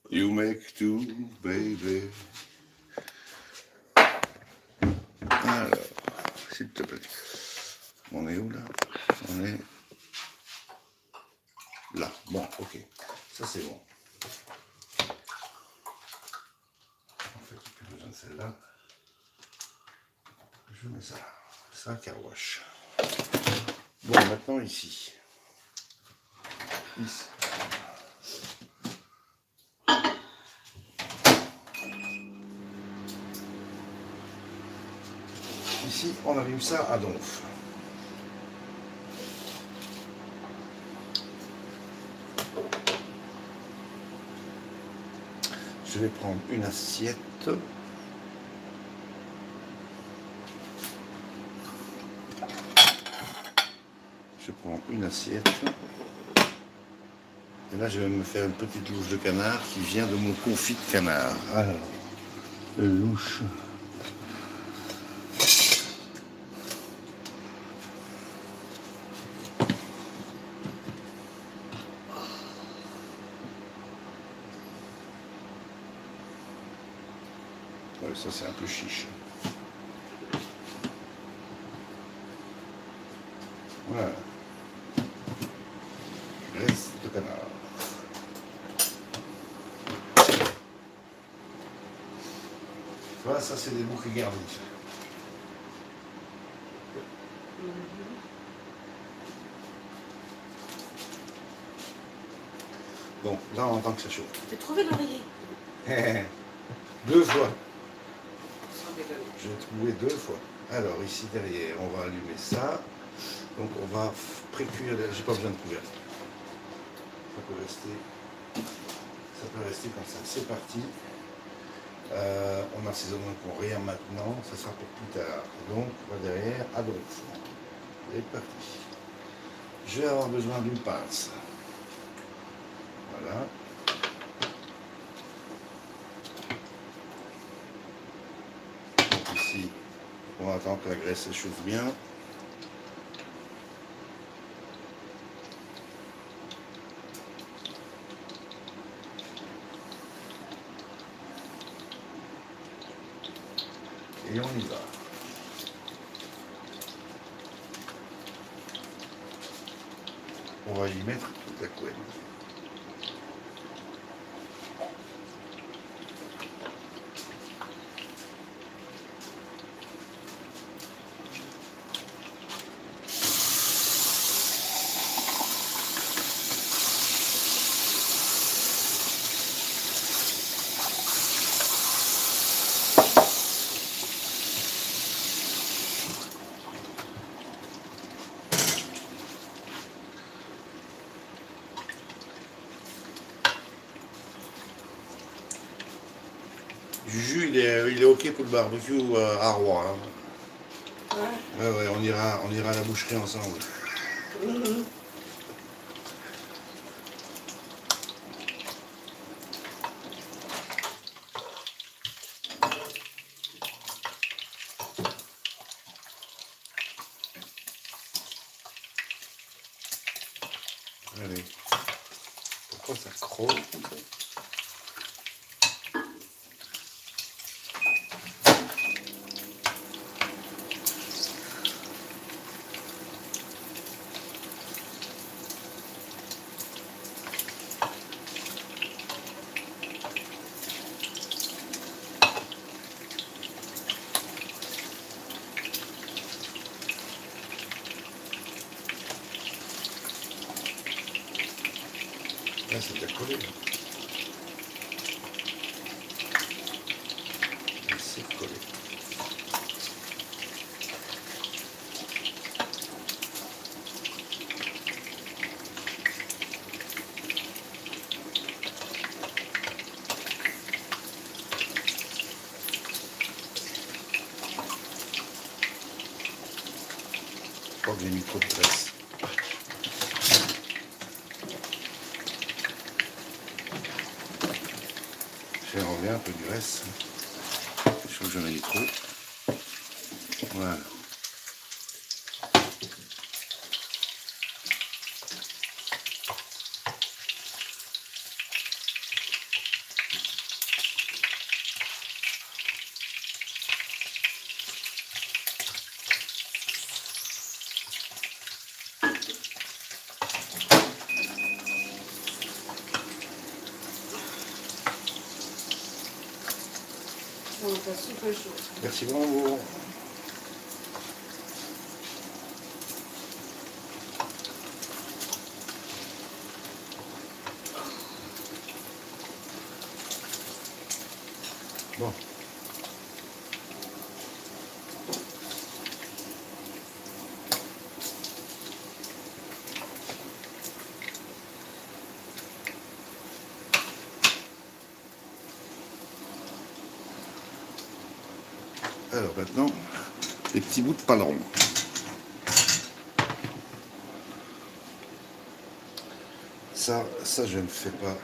You make two, baby. Alors, s'il te plaît. On est où là? On est là. Bon, ok. Ça c'est bon. En fait, plus besoin de celle-là. Je mets ça là. Ça, car wash. Bon, maintenant ici. Ici. Ici, on allume ça à donf. Je vais prendre une assiette. Je prends une assiette. Et là, je vais me faire une petite louche de canard qui vient de mon confit de canard. Alors, louche. Ouais, ça c'est un peu chiche. Voilà. Graisse de canard. Tu vois, ça c'est des bouquets garnis. Bon, là on entend que ça chauffe. J'ai trouvé l'oreiller. 2 fois. Sans déconner. J'ai trouvé 2 fois. Alors ici derrière, on va allumer ça. Donc on va pré-cuire. J'ai pas besoin de couvercle. Ça peut rester comme ça. C'est parti. On assaisonne pour rien maintenant. Ça sera pour plus tard. Donc on va derrière à droite. C'est parti. Je vais avoir besoin d'une pince. Voilà. Donc ici, on attend que la graisse se chauffe bien. Et on y va. On va y mettre toute la couenne. Juju, il est ok pour le barbecue à Rouen. Hein. Ouais, on ira à la boucherie ensemble. Allez. Pourquoi ça croque? Là, c'est déjà collé. C'est collé. Je crois que j'ai mis trop de graisse. J'ai enlevé un peu de graisse. Je trouve que j'en ai mis trop. Voilà. On est super chaud. Merci beaucoup. Bon. Alors maintenant, les petits bouts de paleron. Ça je ne fais pas.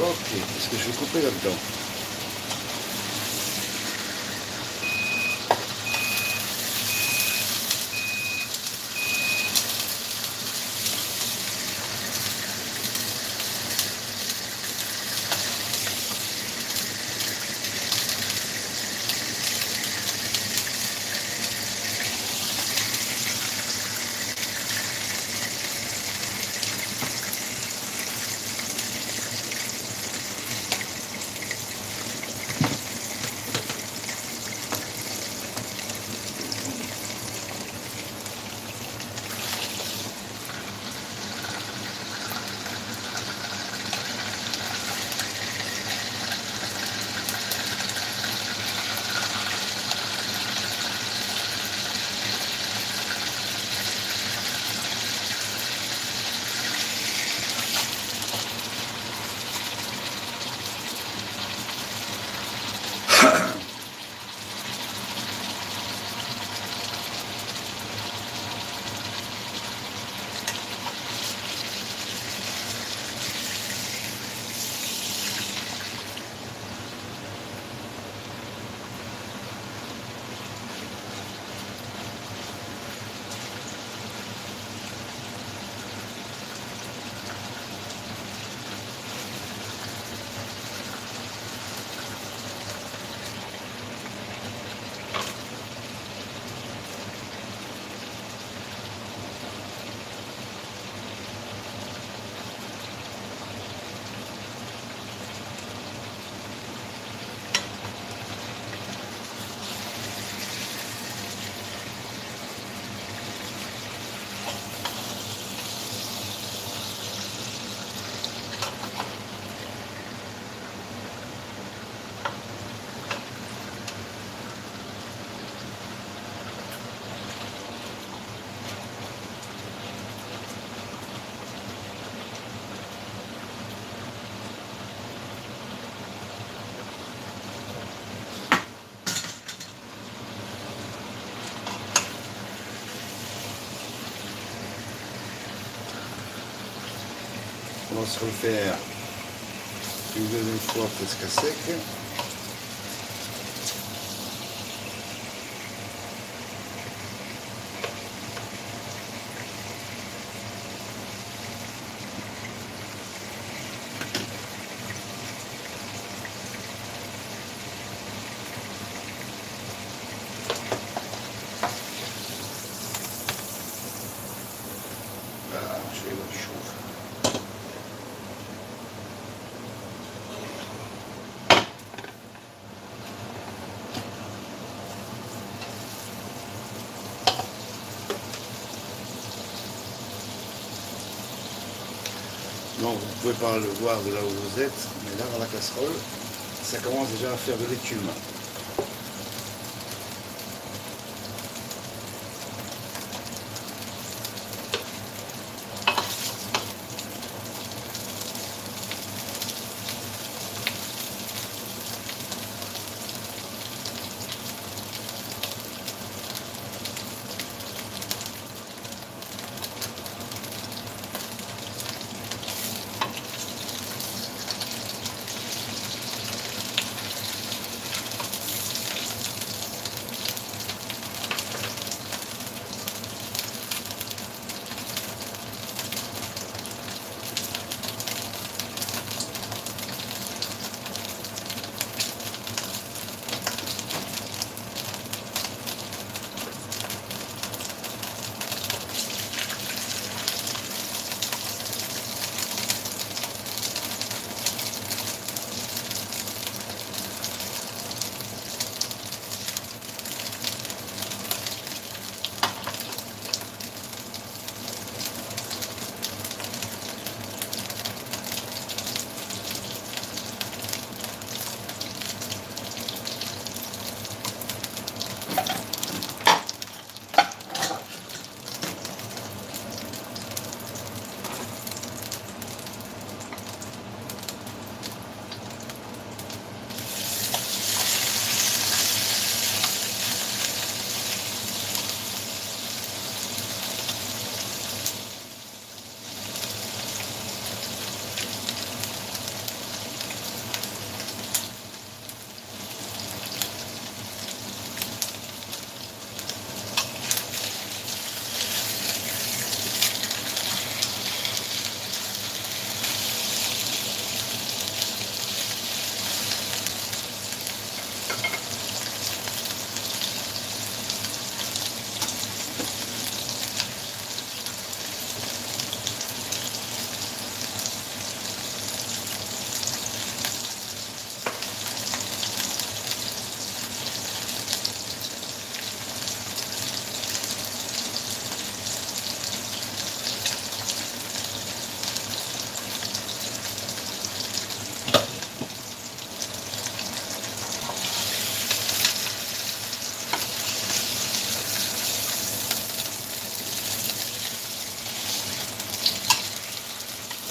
Ok, qu'est-ce que je vais couper là-dedans? On va se refaire une deuxième fois presque à sec. Voilà, je vais voir du chauffe. Non, vous ne pouvez pas le voir de là où vous êtes, mais là dans la casserole, ça commence déjà à faire de l'écume.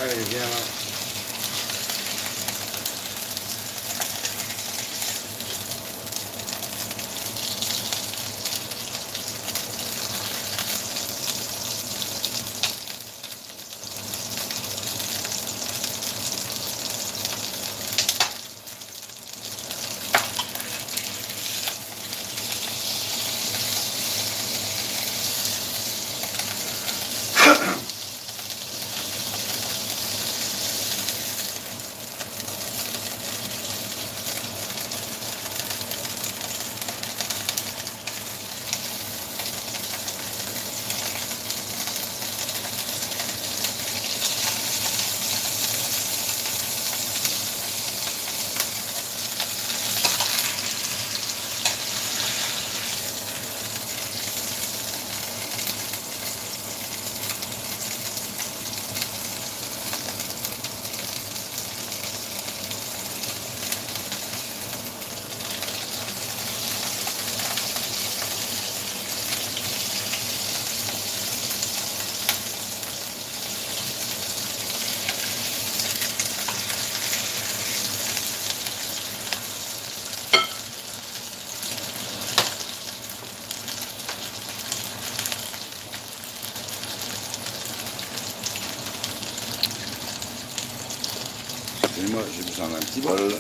Allez, viens là. Excusez-moi, j'ai besoin d'un petit bol.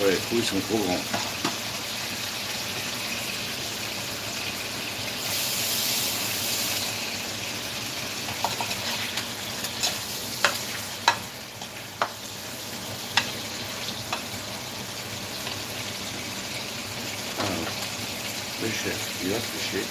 Ouais, les trous ils sont trop grands. Alors, le chef, il va sécher.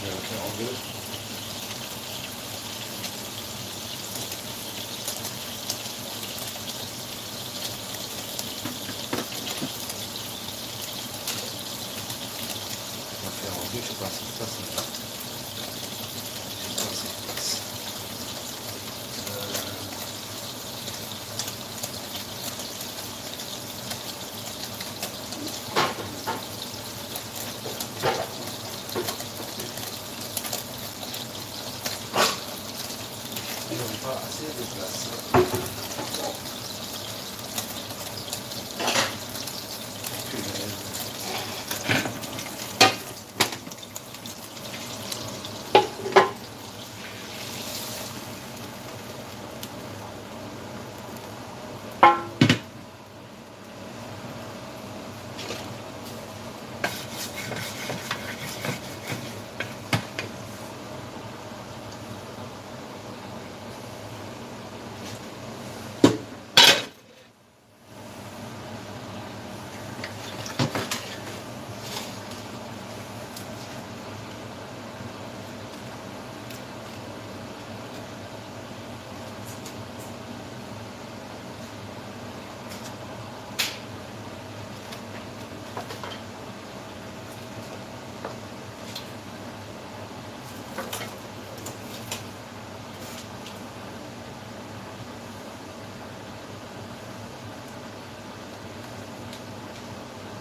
Je vais le faire en deux. On va faire en deux, je sais pas si ça c'est pas. Je sais pas si ça passe. Ils n'ont pas assez de place.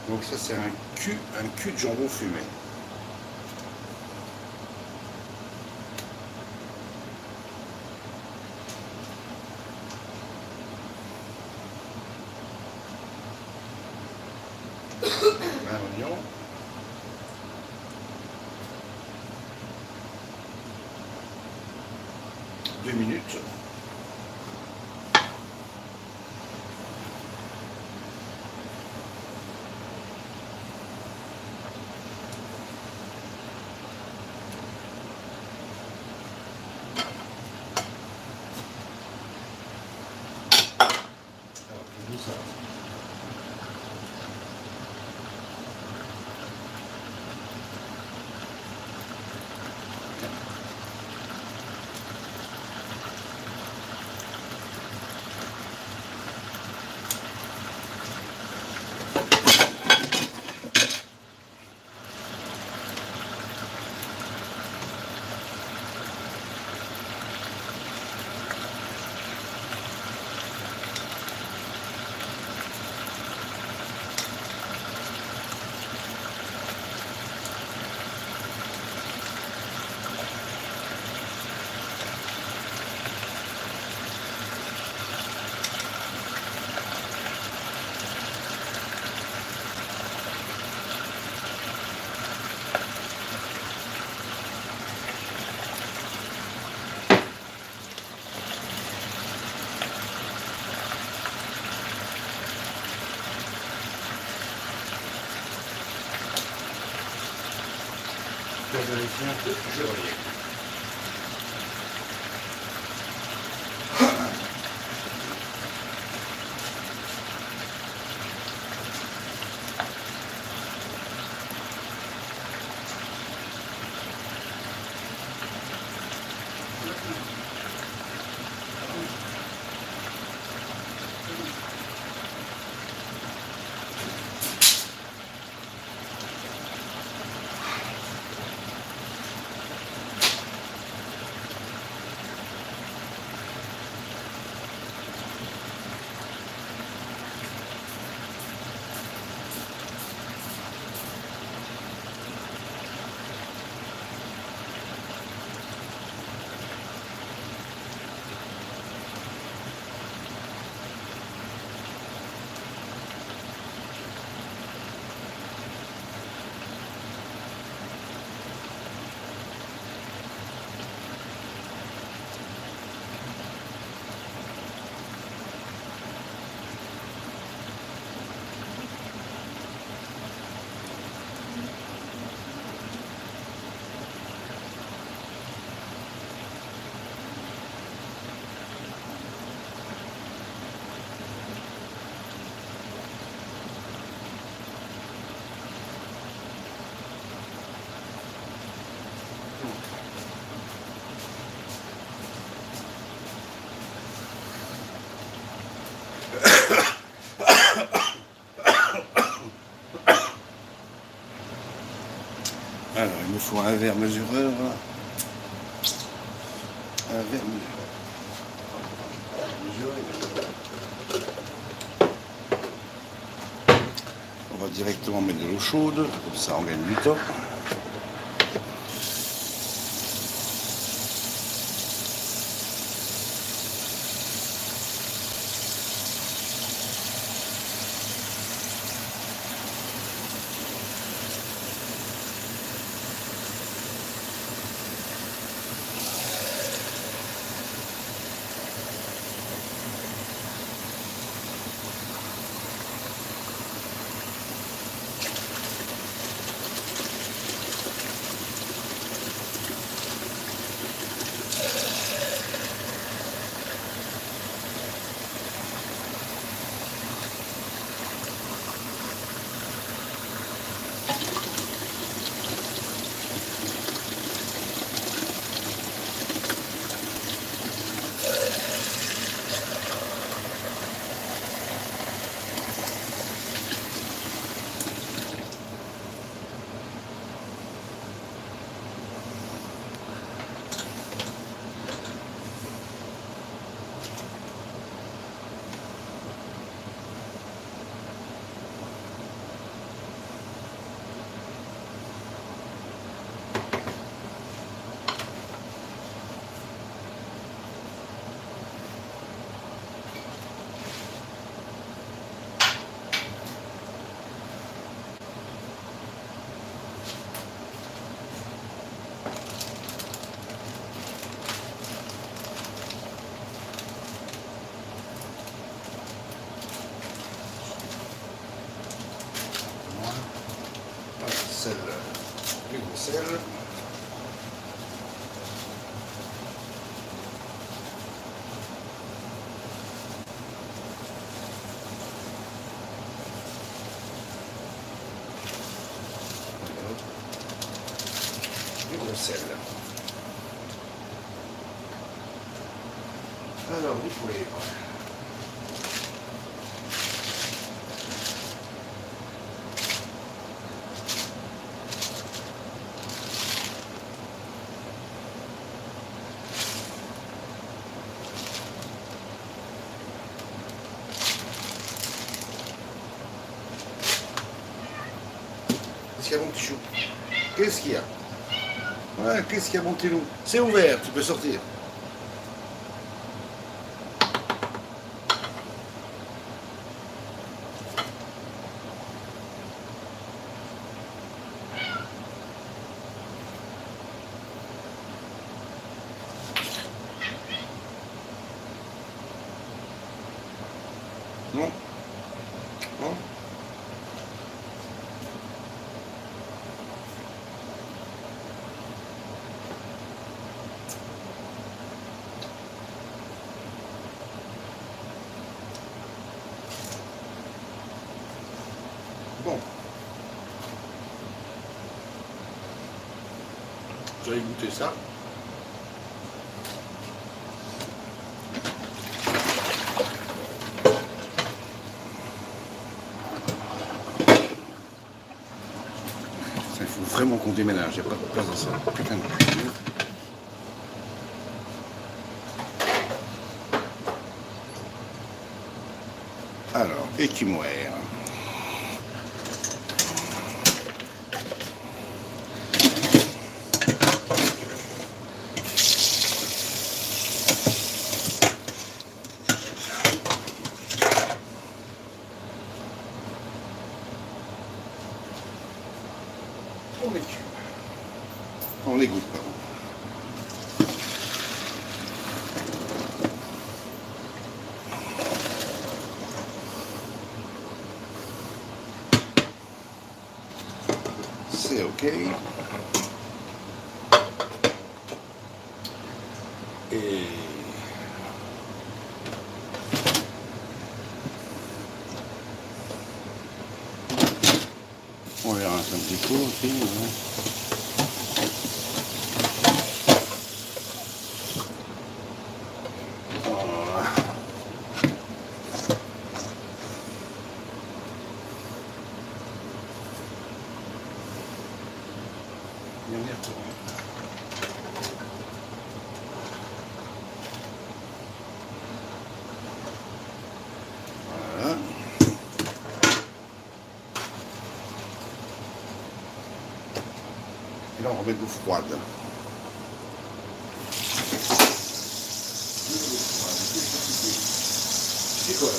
Donc ça c'est un cul de jambon fumé. Un oignon. Deux minutes. Ça. Pour vérifier un peu, je reviens. me faut un verre mesureur. Là. Un verre mesureur. On va directement mettre de l'eau chaude, comme ça on gagne du temps. Sel, plus gros sel. Du gros sel. Alors, du poivre. Qu'est-ce qu'il y a, mon petit chou? Qu'est-ce qu'il y a? Ouais, qu'est-ce qu'il y a, mon petit loup? C'est ouvert, tu peux sortir. Non? Non? Bon. J'allais goûter ça. Il faut vraiment qu'on déménage, il n'y a pas de place dans ça. Putain de cuisine. Alors, équimoire. On les tue. On les goûte pas. C'est ok. Et on les rince un petit peu aussi. Ouais. Voilà. Bien, bien. là, on remet de l'eau froide. C'est quoi là?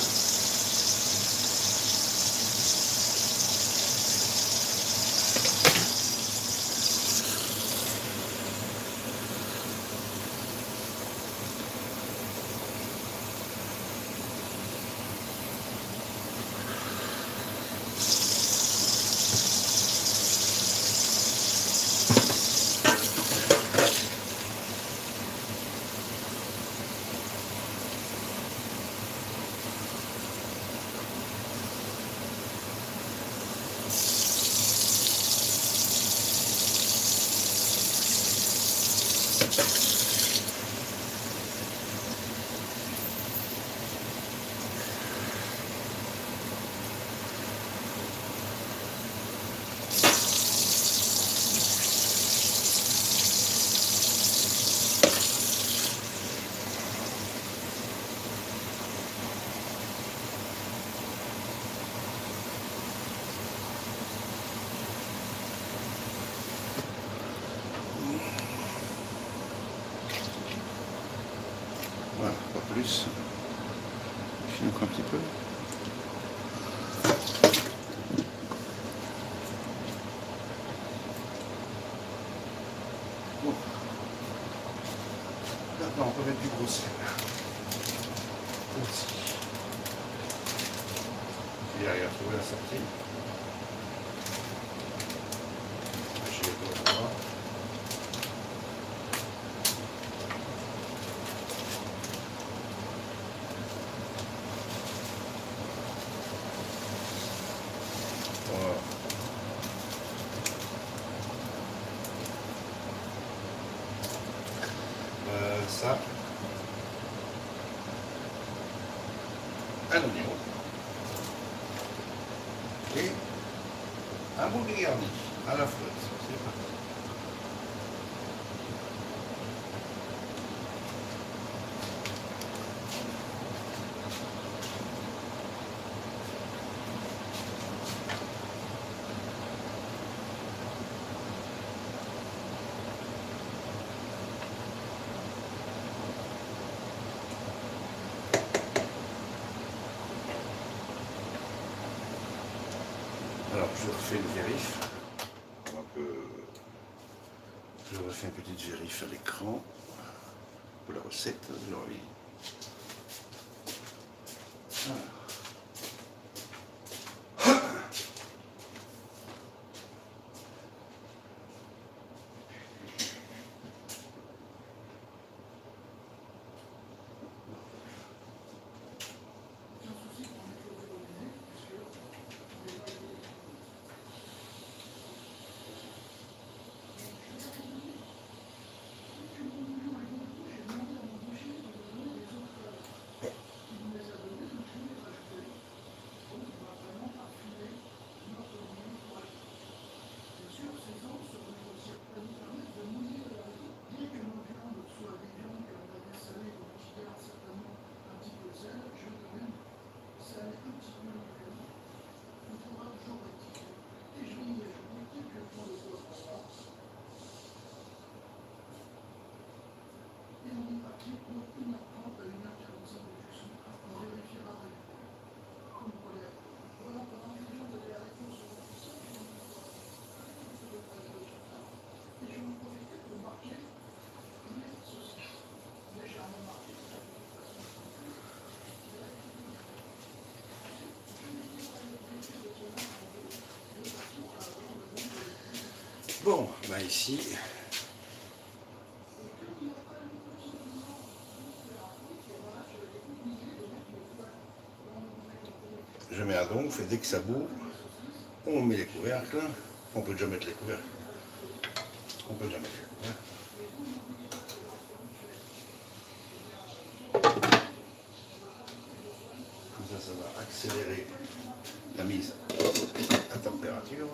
Voilà, pas plus. Je finis encore un petit peu. Bon. Maintenant, on peut mettre du gros sel. Aussi. Il arrive à trouver la sortie. Je vais voir. Voilà. Ça, un oignon et un bout de garni à la flotte. C'est parti. Alors, je refais le vérif. Je refais une petite vérif à l'écran pour la recette d'aujourd'hui. Bon, bah ici, je mets un donf et dès que ça bout, on met les couvercles. On peut déjà mettre les couvercles. On peut déjà mettre les couvercles. Comme ça va accélérer la mise à température.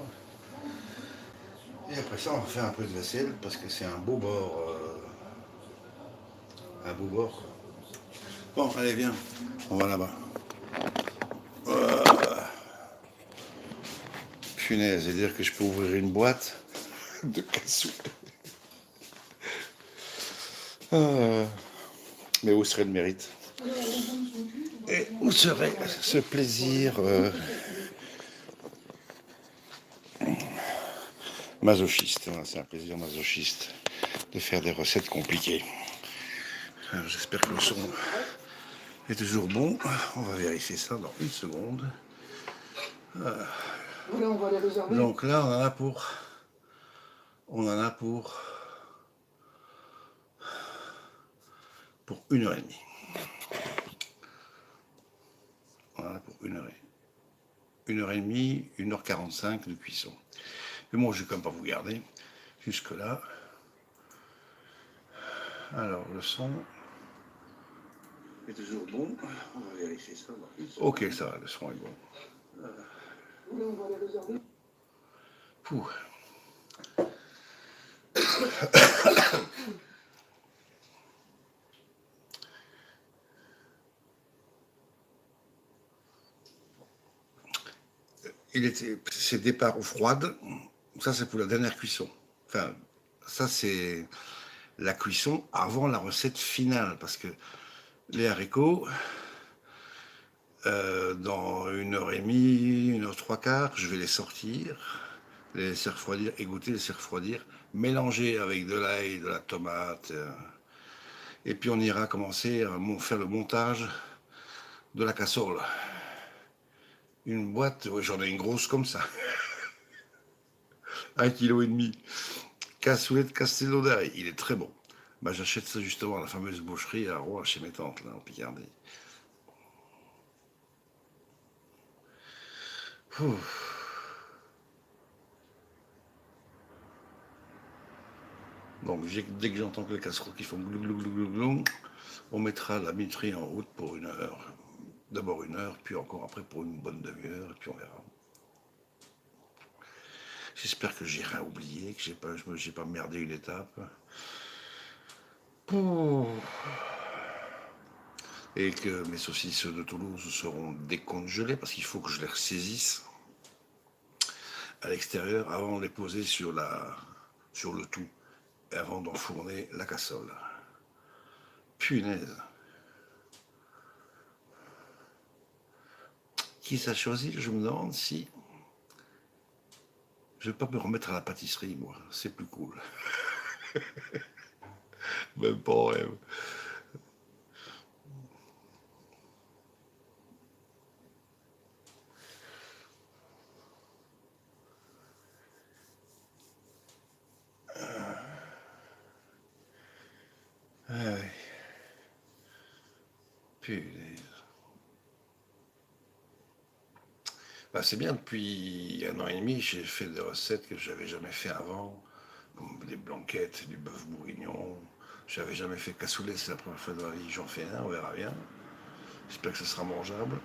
Et après ça, on va faire un peu de vaisselle parce que c'est un beau bord. Un beau bord. Bon, allez, viens. On va là-bas. Punaise, et dire que je peux ouvrir une boîte. de cassoulet. Ah, mais où serait le mérite? Et où serait ce plaisir masochiste? Voilà, c'est un plaisir masochiste de faire des recettes compliquées. Alors, j'espère que le son est toujours bon. On va vérifier ça dans une seconde. Donc là, on en a pour... On en a pour 1h30. On en a pour 1h30. 1h30, 1h45 de cuisson. Mais bon, je vais quand même pas vous garder jusque-là. Alors, le son est toujours bon. On va vérifier ça. Ok, ça va, le son est bon. Pouh. C'est départ eau froide. Ça, c'est pour la dernière cuisson. Enfin, ça, c'est la cuisson avant la recette finale. Parce que les haricots, dans 1h30, 1h15, je vais les sortir, les laisser refroidir, égoutter, les laisser refroidir, mélanger avec de l'ail, de la tomate. Et puis on ira commencer à faire le montage de la casserole. Une boîte, j'en ai une grosse comme ça. 1,5 kg. Cassoulet de Castelnaudary, il est très bon. Bah, j'achète ça justement à la fameuse boucherie à Rouen, chez mes tantes, là, en Picardie. Ouf. Donc, dès que j'entends que les casseroles qui font glou glou glou glou glou, on mettra la miterie en route pour 1 heure. D'abord 1 heure, puis encore après pour une bonne demi-heure, et puis on verra. J'espère que j'ai rien oublié, que j'ai pas merdé une étape. Et que mes saucisses de Toulouse seront décongelées parce qu'il faut que je les ressaisisse à l'extérieur avant de les poser sur le tout et avant d'enfourner la cassole. Punaise. Qui ça choisit? Je me demande si je vais pas me remettre à la pâtisserie, moi. C'est plus cool. Même pas en rêve. Ah ouais. Punaise. Bah, c'est bien, depuis 1 an et demi, j'ai fait des recettes que j'avais jamais fait avant, comme des blanquettes, du bœuf bourguignon. J'avais jamais fait cassoulet, c'est la première fois de ma vie, j'en fais un, on verra bien. J'espère que ce sera mangeable.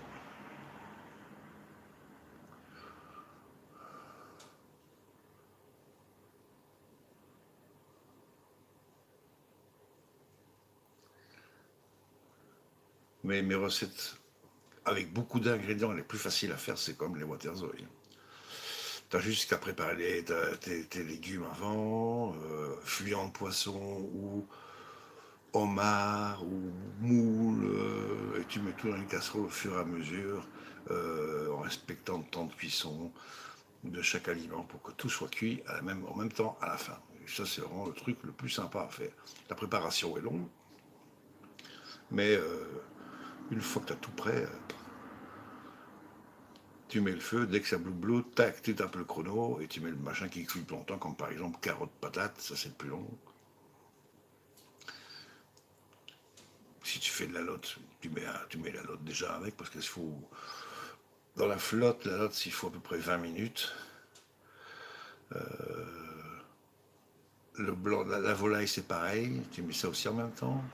Mais mes recettes avec beaucoup d'ingrédients, les plus faciles à faire, c'est comme les waterzooi. T'as juste qu'à préparer tes légumes avant, viande, poisson ou homard ou moule, et tu mets tout dans une casserole au fur et à mesure, en respectant le temps de cuisson de chaque aliment pour que tout soit cuit en même temps à la fin. Et ça, c'est vraiment le truc le plus sympa à faire. La préparation est longue, mais une fois que tu as tout prêt, tu mets le feu, dès que ça blou, tac, tu tapes le chrono et tu mets le machin qui cuit plus longtemps, comme par exemple carottes, patates, ça c'est le plus long. Si tu fais de la lotte, tu mets la lotte déjà avec, parce qu'il faut. Dans la flotte, la lotte, il faut à peu près 20 minutes. Le blanc, la volaille, c'est pareil, tu mets ça aussi en même temps.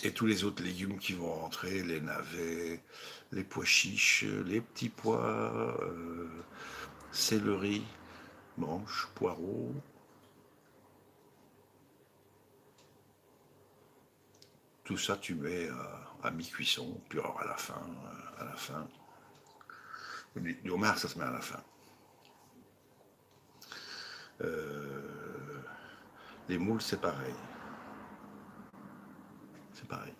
Et tous les autres légumes qui vont rentrer, les navets, les pois chiches, les petits pois, céleri, manches, poireaux. Tout ça, tu mets à mi-cuisson, puis alors à la fin. Du homard, ça se met à la fin. Les moules, c'est pareil. C'est pareil.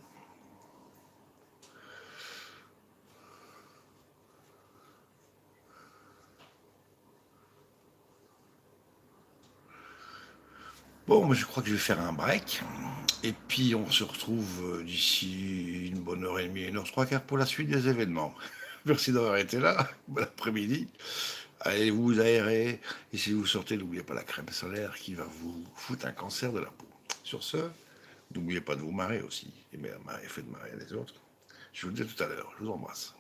Bon, moi, je crois que je vais faire un break. Et puis, on se retrouve d'ici une bonne heure et demie, une heure trois quarts pour la suite des événements. Merci d'avoir été là. Bon après-midi. Allez vous aérer. Et si vous sortez, n'oubliez pas la crème solaire qui va vous foutre un cancer de la peau. Sur ce, n'oubliez pas de vous marrer aussi. Et bien, faites marrer les autres. Je vous le dis tout à l'heure. Je vous embrasse.